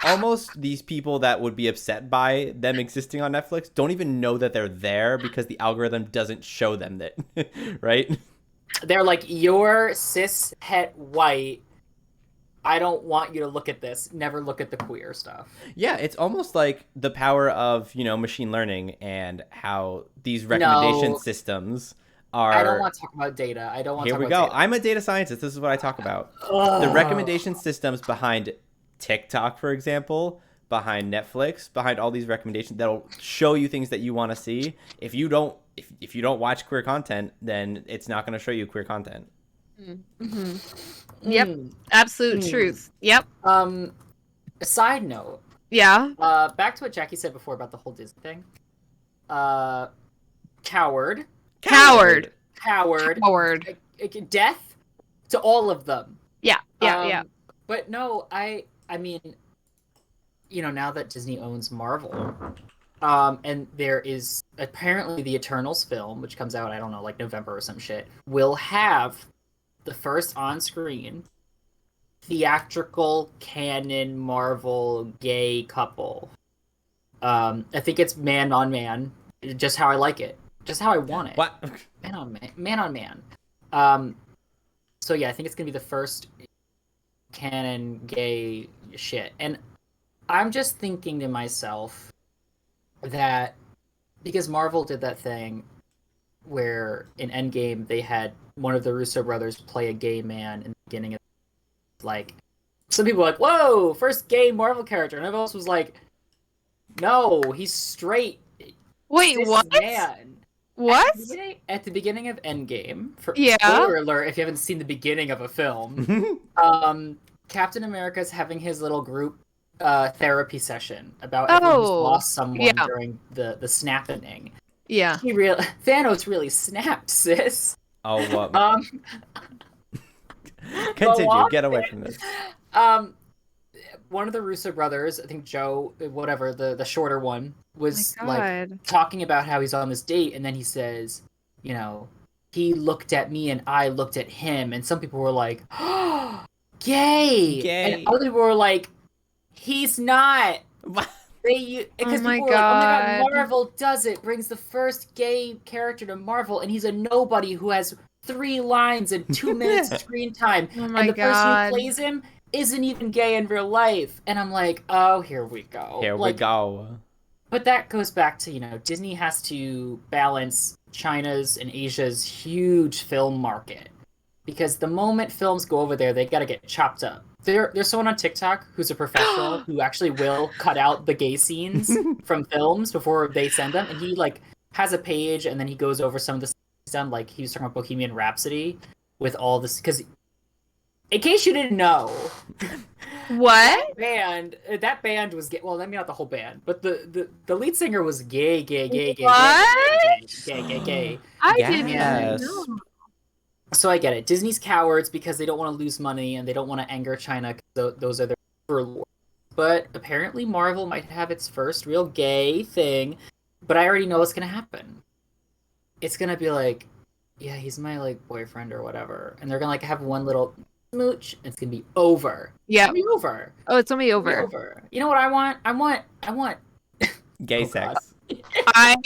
almost these people that would be upset by them existing on Netflix don't even know that they're there because the algorithm doesn't show them that, right? They're like, you're cis het white. I don't want you to look at this. Never look at the queer stuff. Yeah, it's almost like the power of, machine learning and how these recommendation No, systems I don't are. want to talk about data. I don't want to Here talk we about go. data. I'm a data scientist. This is what I talk about. The Ugh. recommendation systems behind TikTok, for example, behind Netflix, behind all these recommendations that'll show you things that you want to see. If you don't if you don't watch queer content, then it's not going to show you queer content. Mm-hmm. Yep. Mm. Absolute Mm. truth. Yep. A side note. Yeah. Back to what Jackie said before about the whole Disney thing. Coward. Coward. Death to all of them. Yeah. Yeah. But no, I mean, now that Disney owns Marvel, and there is apparently the Eternals film, which comes out, I don't know, like November or some shit, will have the first on-screen theatrical canon Marvel gay couple. I think it's man on man, just how I like it, just how I want it. What? Man on man. So yeah, I think it's gonna be the first canon gay shit, and I'm just thinking to myself that because Marvel did that thing where in Endgame they had one of the Russo brothers play a gay man in the beginning of, like, some people were like, whoa, first gay Marvel character, and everyone else was like, no, he's straight. Wait, what? Man. What? At the beginning of Endgame, Yeah. spoiler alert if you haven't seen the beginning of a film, Captain America's having his little group therapy session about everyone who's lost someone during the snapping. Yeah. Thanos really snapped, sis. Oh, what? Continue. Get away from this. One of the Russo brothers, I think Joe, whatever, the shorter one, was like talking about how he's on this date, and then he says, he looked at me and I looked at him, and some people were like, oh, gay, and other people were like, he's not. Because people were like, oh my god, Marvel does it, brings the first gay character to Marvel, and he's a nobody who has 3 lines and 2 minutes of screen time, and the person who plays him isn't even gay in real life. And I'm like, oh, here we go. Here we go. But that goes back to, Disney has to balance China's and Asia's huge film market. Because the moment films go over there, they gotta get chopped up. There's someone on TikTok who's a professional who actually will cut out the gay scenes from films before they send them. And he, has a page, and then he goes over some of the stuff he's done. Like, he was talking about Bohemian Rhapsody with all this, because in case you didn't know, what that band was gay. Well, maybe not the whole band, but the lead singer was gay. What? Gay. I didn't know. So I get it. Disney's cowards because they don't want to lose money and they don't want to anger China because those are their overlords. But apparently Marvel might have its first real gay thing. But I already know what's gonna happen. It's gonna be like, yeah, he's my boyfriend or whatever, and they're gonna have one little smooch, and it's gonna be over. Yeah, it's gonna be over. Oh, it's gonna be over. You know what I want? I want gay sex. I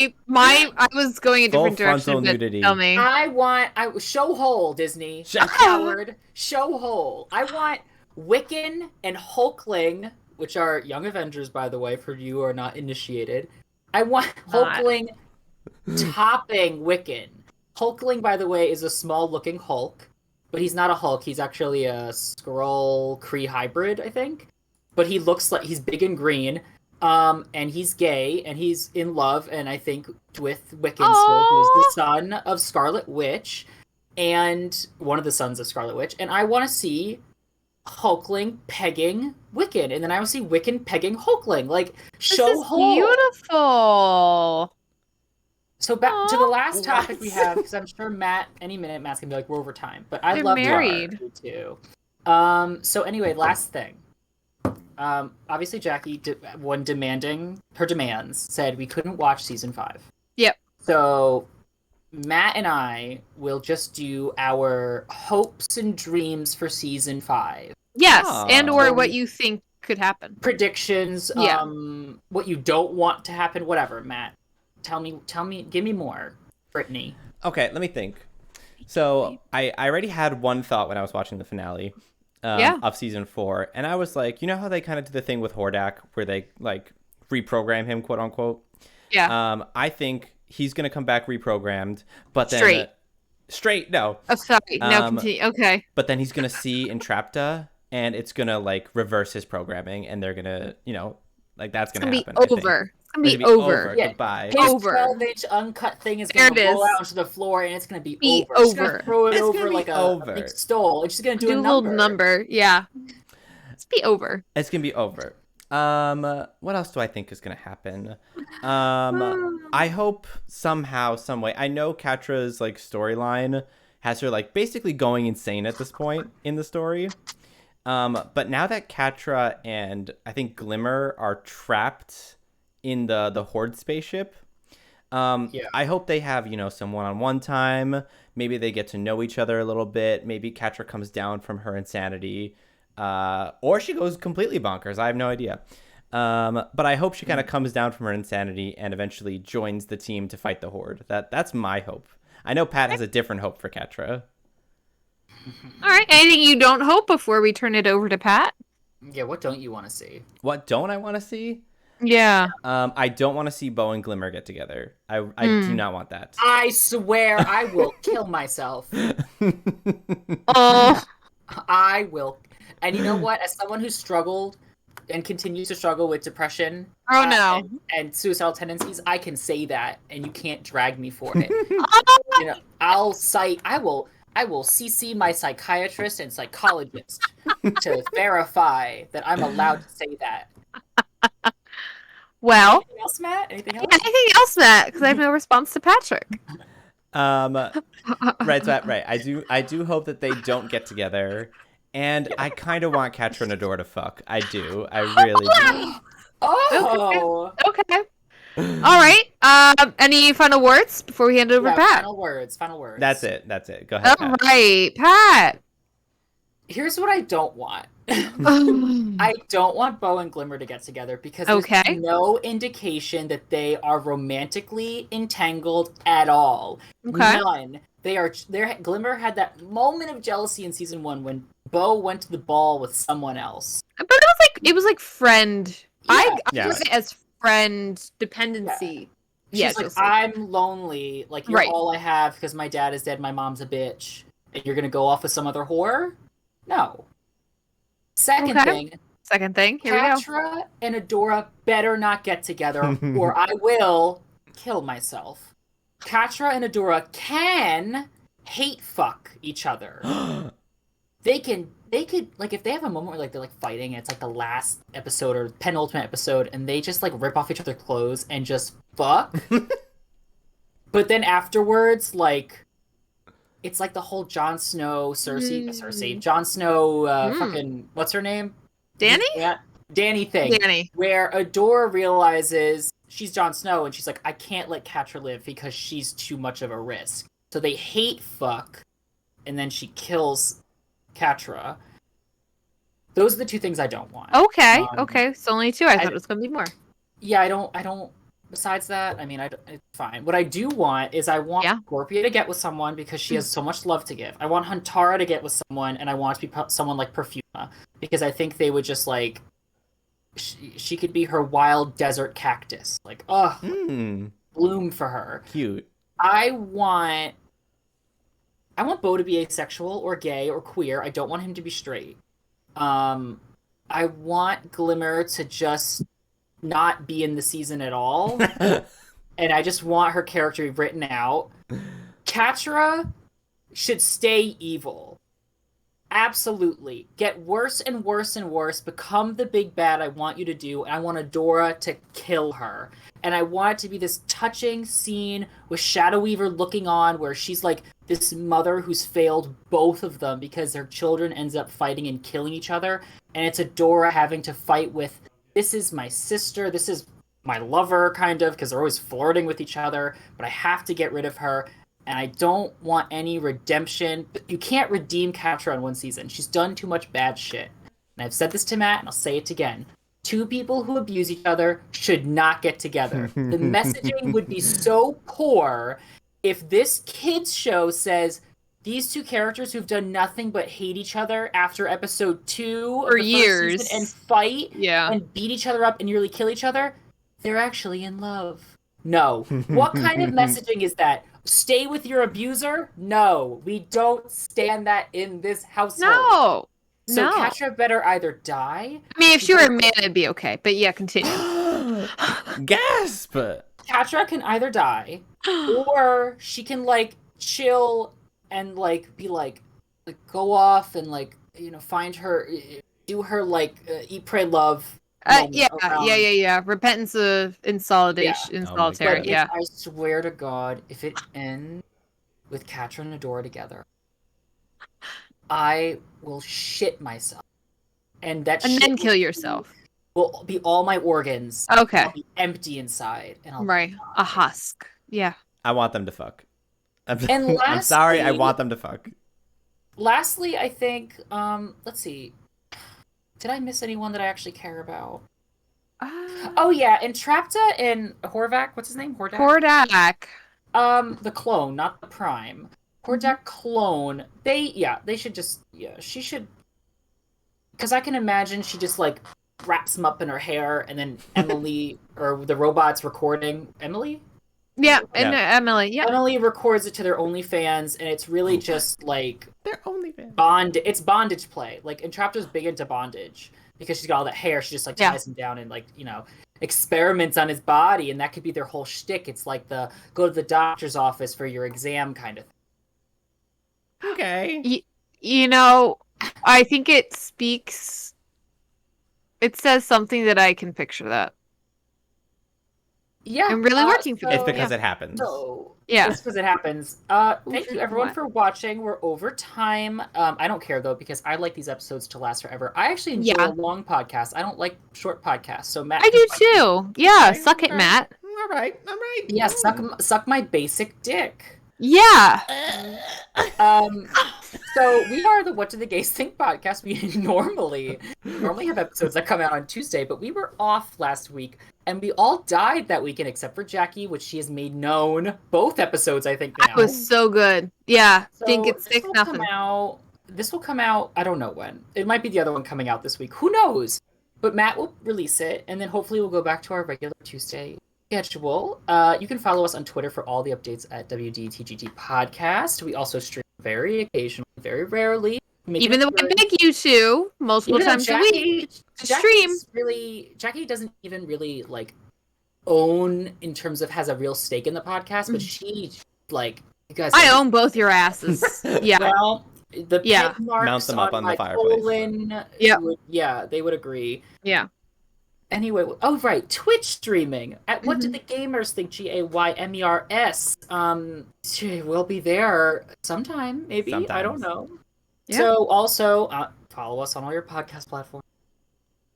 was going a different direction. Nudity. Tell me. I show hole, Disney. Coward. Show hole. I want Wiccan and Hulkling, which are Young Avengers, by the way, for you who are not initiated. I want Hulkling topping Wiccan. Hulkling, by the way, is a small-looking Hulk, but he's not a Hulk. He's actually a Skrull-Kree hybrid, I think. But he looks like he's big and green. And he's gay, and he's in love, and I think with Wiccan still, who's the son of Scarlet Witch, and one of the sons of Scarlet Witch, and I want to see Hulkling pegging Wiccan, and then I want to see Wiccan pegging Hulkling, show hole. Beautiful. So back to the last topic we have, because I'm sure any minute Matt's gonna be like, we're over time, but I love married too. So anyway, last thing. Obviously Jackie, when demanding her demands, said we couldn't watch season 5. Yep. So Matt and I will just do our hopes and dreams for season 5. Yes, and Oh. or what you think could happen. Predictions, Yeah. what you don't want to happen, whatever. Matt, tell me, give me more. Brittany. Okay, let me think. So I already had one thought when I was watching the finale Yeah. of season 4, and I was like, you know how they kind of do the thing with Hordak where they like reprogram him, quote unquote. Yeah. I think he's gonna come back reprogrammed, but then straight no. Oh, sorry. No, continue. Okay. But then he's gonna see Entrapta, and it's gonna like reverse his programming, and they're gonna, like that's gonna happen. It's gonna be over. It's gonna be over. Yeah. Goodbye. His Over. 12-inch uncut thing is There going to it roll is. out onto the floor, and it's going to be over. Over. It's going to throw it It's over gonna be like over. a big stole. It's just going to do Do a a little number. number. Yeah. Let's be over. It's gonna be over. What else do I think is gonna happen? I hope somehow, some way. I know Katra's like storyline has her like basically going insane at this point in the story. But now that Katra and I think Glimmer are trapped in the Horde spaceship, I hope they have, some one-on-one time. Maybe they get to know each other a little bit. Maybe Katra comes down from her insanity. Or she goes completely bonkers. I have no idea. But I hope she kind of comes down from her insanity and eventually joins the team to fight the Horde. That's my hope. I know Pat has a different hope for Katra. All right. Anything you don't hope before we turn it over to Pat? Yeah, what don't you want to see? What don't I want to see? Yeah. I don't want to see Bo and Glimmer get together. I do not want that. I swear I will kill myself. Oh. I will. And you know what? As someone who struggled and continues to struggle with depression No. and suicidal tendencies, I can say that, and you can't drag me for it. Oh. I will CC my psychiatrist and psychologist to verify that I'm allowed to say that. Well. Anything else, Matt? Anything else? Yeah, anything else, Matt? Because I have no response to Patrick. Right. I do hope that they don't get together, and I kind of want Katra and Adora to fuck. I do. I really do. Oh. Okay. All right. Any final words before we hand it over to Pat? Final words. That's it. Go ahead, All Pat. right, Pat. Here's what I don't want. I don't want Bo and Glimmer to get together because there's no indication that they are romantically entangled at all. Okay. None. Glimmer had that moment of jealousy in season 1 when Bo went to the ball with someone else. But it was like friend. Yeah. I look at it as friend dependency. Yeah. She's like, I'm lonely. Like, you're all I have because my dad is dead, my mom's a bitch. And you're gonna go off with some other whore? No. Second thing. Here we go. Katra and Adora better not get together, or I will kill myself. Katra and Adora can hate fuck each other. They could like if they have a moment where like they're like fighting and it's like the last episode or penultimate episode and they just like rip off each other's clothes and just fuck. But then afterwards, like it's like the whole Jon Snow, Jon Snow, fucking what's her name? Danny? Yeah, Danny thing. Danny. Where Adora realizes she's Jon Snow and she's like, I can't let Katra live because she's too much of a risk. So they hate fuck, and then she kills Katra. Those are the two things I don't want. Okay. It's only 2. I thought it was gonna be more. Yeah, I don't. Besides that, I mean, it's fine. What I do want is I want Scorpia to get with someone because she has so much love to give. I want Huntara to get with someone, and I want it to be someone like Perfuma because I think they would just like. She could be her wild desert cactus, like bloom for her. Cute. I want Bo to be asexual or gay or queer. I don't want him to be straight. I want Glimmer to just not be in the season at all. And I just want her character to be written out. Katra should stay evil. Absolutely. Get worse and worse and worse. Become the big bad I want you to do. And I want Adora to kill her. And I want it to be this touching scene with Shadow Weaver looking on where she's like this mother who's failed both of them because their children ends up fighting and killing each other. And it's Adora having to fight with, this is my sister, this is my lover, kind of, because they're always flirting with each other, but I have to get rid of her. and I don't want any redemption. But you can't redeem Catra in one season. She's done too much bad shit. And I've said this to Matt, and I'll say it again. Two people who abuse each other should not get together. The messaging would be so poor if this kids show says these two characters who've done nothing but hate each other after episode 2 of For the years. first season and fight Yeah. and beat each other up and nearly kill each other, they're actually in love. No. What kind of messaging is that? Stay with your abuser? No. We don't stand that in this household. No. So No. Catra better either die. I mean, if she were a man, it'd be okay. But yeah, continue. Gasp! Catra can either die, or she can like chill and like be like go off and like find her, do her like eat pray love. Yeah. Repentance in solidation, in Oh my solitary. God. Yeah. I swear to God, if it ends with Catra and Adora together, I will shit myself, and And then kill yourself. Will be all my organs. Okay. I'll be empty inside, and I'll Right. A husk. Yeah. I want them to fuck. I'm And sorry, I lastly- want them to fuck. Lastly, I think, let's see. Did I miss anyone that I actually care about? Oh yeah, Entrapta and Horvath, what's his name? Hordak. The clone, not the prime. Hordak clone. They should just, she should, because I can imagine she just like wraps him up in her hair, and then Emily or the robot's recording Emily. Yeah, and Emily. Yeah. Emily records it to their OnlyFans, and it's really just like They're OnlyFans. it's bondage play. Like Entrapta's big into bondage because she's got all that hair. She just like ties him down and like experiments on his body, and that could be their whole shtick. It's like the go to the doctor's office for your exam kind of thing. Okay. I think it speaks. It says something that I can picture that. Yeah, I'm really working for It's that. because it happens. So Yeah. it's because it happens. Thank you everyone for watching. We're over time. I don't care though because I like these episodes to last forever. I actually enjoy a long podcast. I don't like short podcasts. So Matt, I do too. Yeah, suck it, Matt. All right. Yeah, suck my basic dick. Yeah. So we are the What Do the Gays Think podcast. We normally have episodes that come out on Tuesday, but we were off last week, and we all died that weekend except for Jackie, which she has made known. Both episodes, I think now. That was so good. Yeah. So Didn't get sick, nothing. This will come out, I don't know when. It might be the other one coming out this week. Who knows? But Matt will release it, and then hopefully we'll go back to our regular Tuesday schedule. You can follow us on Twitter for all the updates at WDTGG Podcast. We also stream very occasionally, very rarely. Even though I beg you to multiple times a week to stream. Jackie doesn't even really like own in terms of has a real stake in the podcast, but she like you guys. I own both your asses. Yeah. Well, the pig marks Mount them up on the my fireplace. colon, they would agree. Yeah. Anyway, oh right, Twitch streaming at What Did the Gamers Think? GAYMERS. We'll be there sometime, maybe. I don't know. Yeah. So also follow us on all your podcast platforms.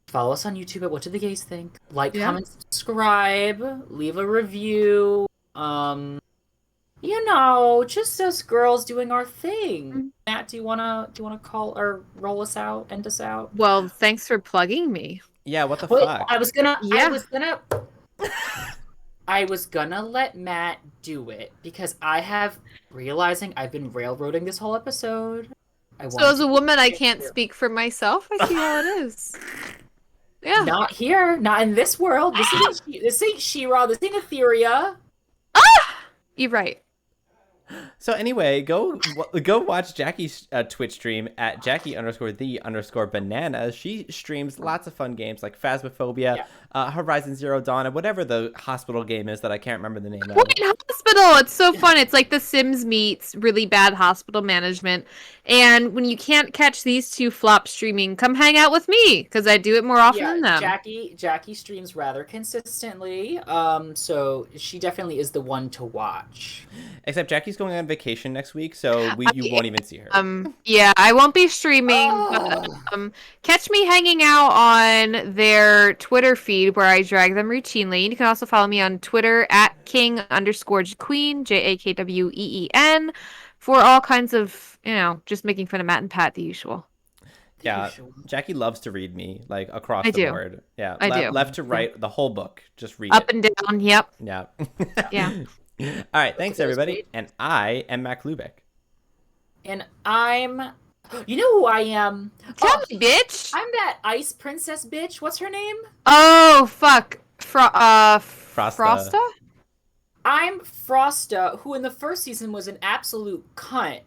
Follow us on YouTube at What Did the Gays Think? Like, comment, subscribe, leave a review. Just us girls doing our thing. Matt, do you wanna call or roll us out, end us out? Well, thanks for plugging me. Yeah, what the Wait, fuck? I was gonna let Matt do it because realizing I've been railroading this whole episode. So as a woman, I can't speak for myself. I see how it is. Yeah. Not here. Not in this world. This ain't She-Ra. This ain't Etheria. You're right. So anyway, go watch Jackie's Twitch stream at Jackie_the_bananas. She streams lots of fun games like Phasmophobia, Horizon Zero Dawn, and whatever the hospital game is that I can't remember the name of. What hospital? It's so fun. It's like The Sims meets really bad hospital management. And when you can't catch these two flop streaming, come hang out with me because I do it more often than them. Jackie streams rather consistently, so she definitely is the one to watch. Except Jackie's going on vacation next week, so you won't even see her. Yeah, I won't be streaming. But, catch me hanging out on their Twitter feed where I drag them routinely. You can also follow me on Twitter at @king_queen, JAKWEEN, for all kinds of, just making fun of Matt and Pat, the usual. Yeah, Jackie loves to read me, like, across I the do. board. Yeah, I do. left to right, the whole book. Just read Up it. and down. Yep. Yeah. Yeah. All right, thanks, everybody. And I am Mac Lubeck. And I'm. You know who I am? Tell me, bitch. I'm that ice princess bitch. What's her name? Oh, fuck. Frosta. Frosta? I'm Frosta, who in the first season was an absolute cunt.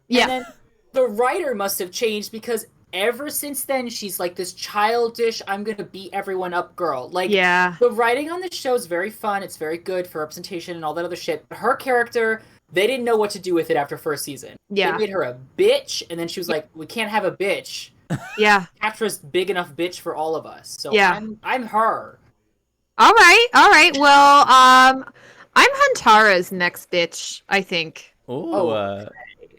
Yeah. And then the writer must have changed because ever since then she's like this childish, I'm gonna beat everyone up girl. Like, yeah. The writing on this show is very fun. It's very good for representation and all that other shit. But her character, they didn't know what to do with it after first season. Yeah. They made her a bitch, and then she was like, we can't have a bitch. Yeah. Catra's big enough bitch for all of us. So yeah. I'm her. All right. Well, I'm Huntara's next bitch, I think. Ooh.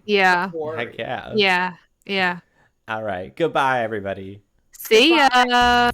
Yeah. Heck yeah. Yeah. All right. Goodbye, everybody. See ya.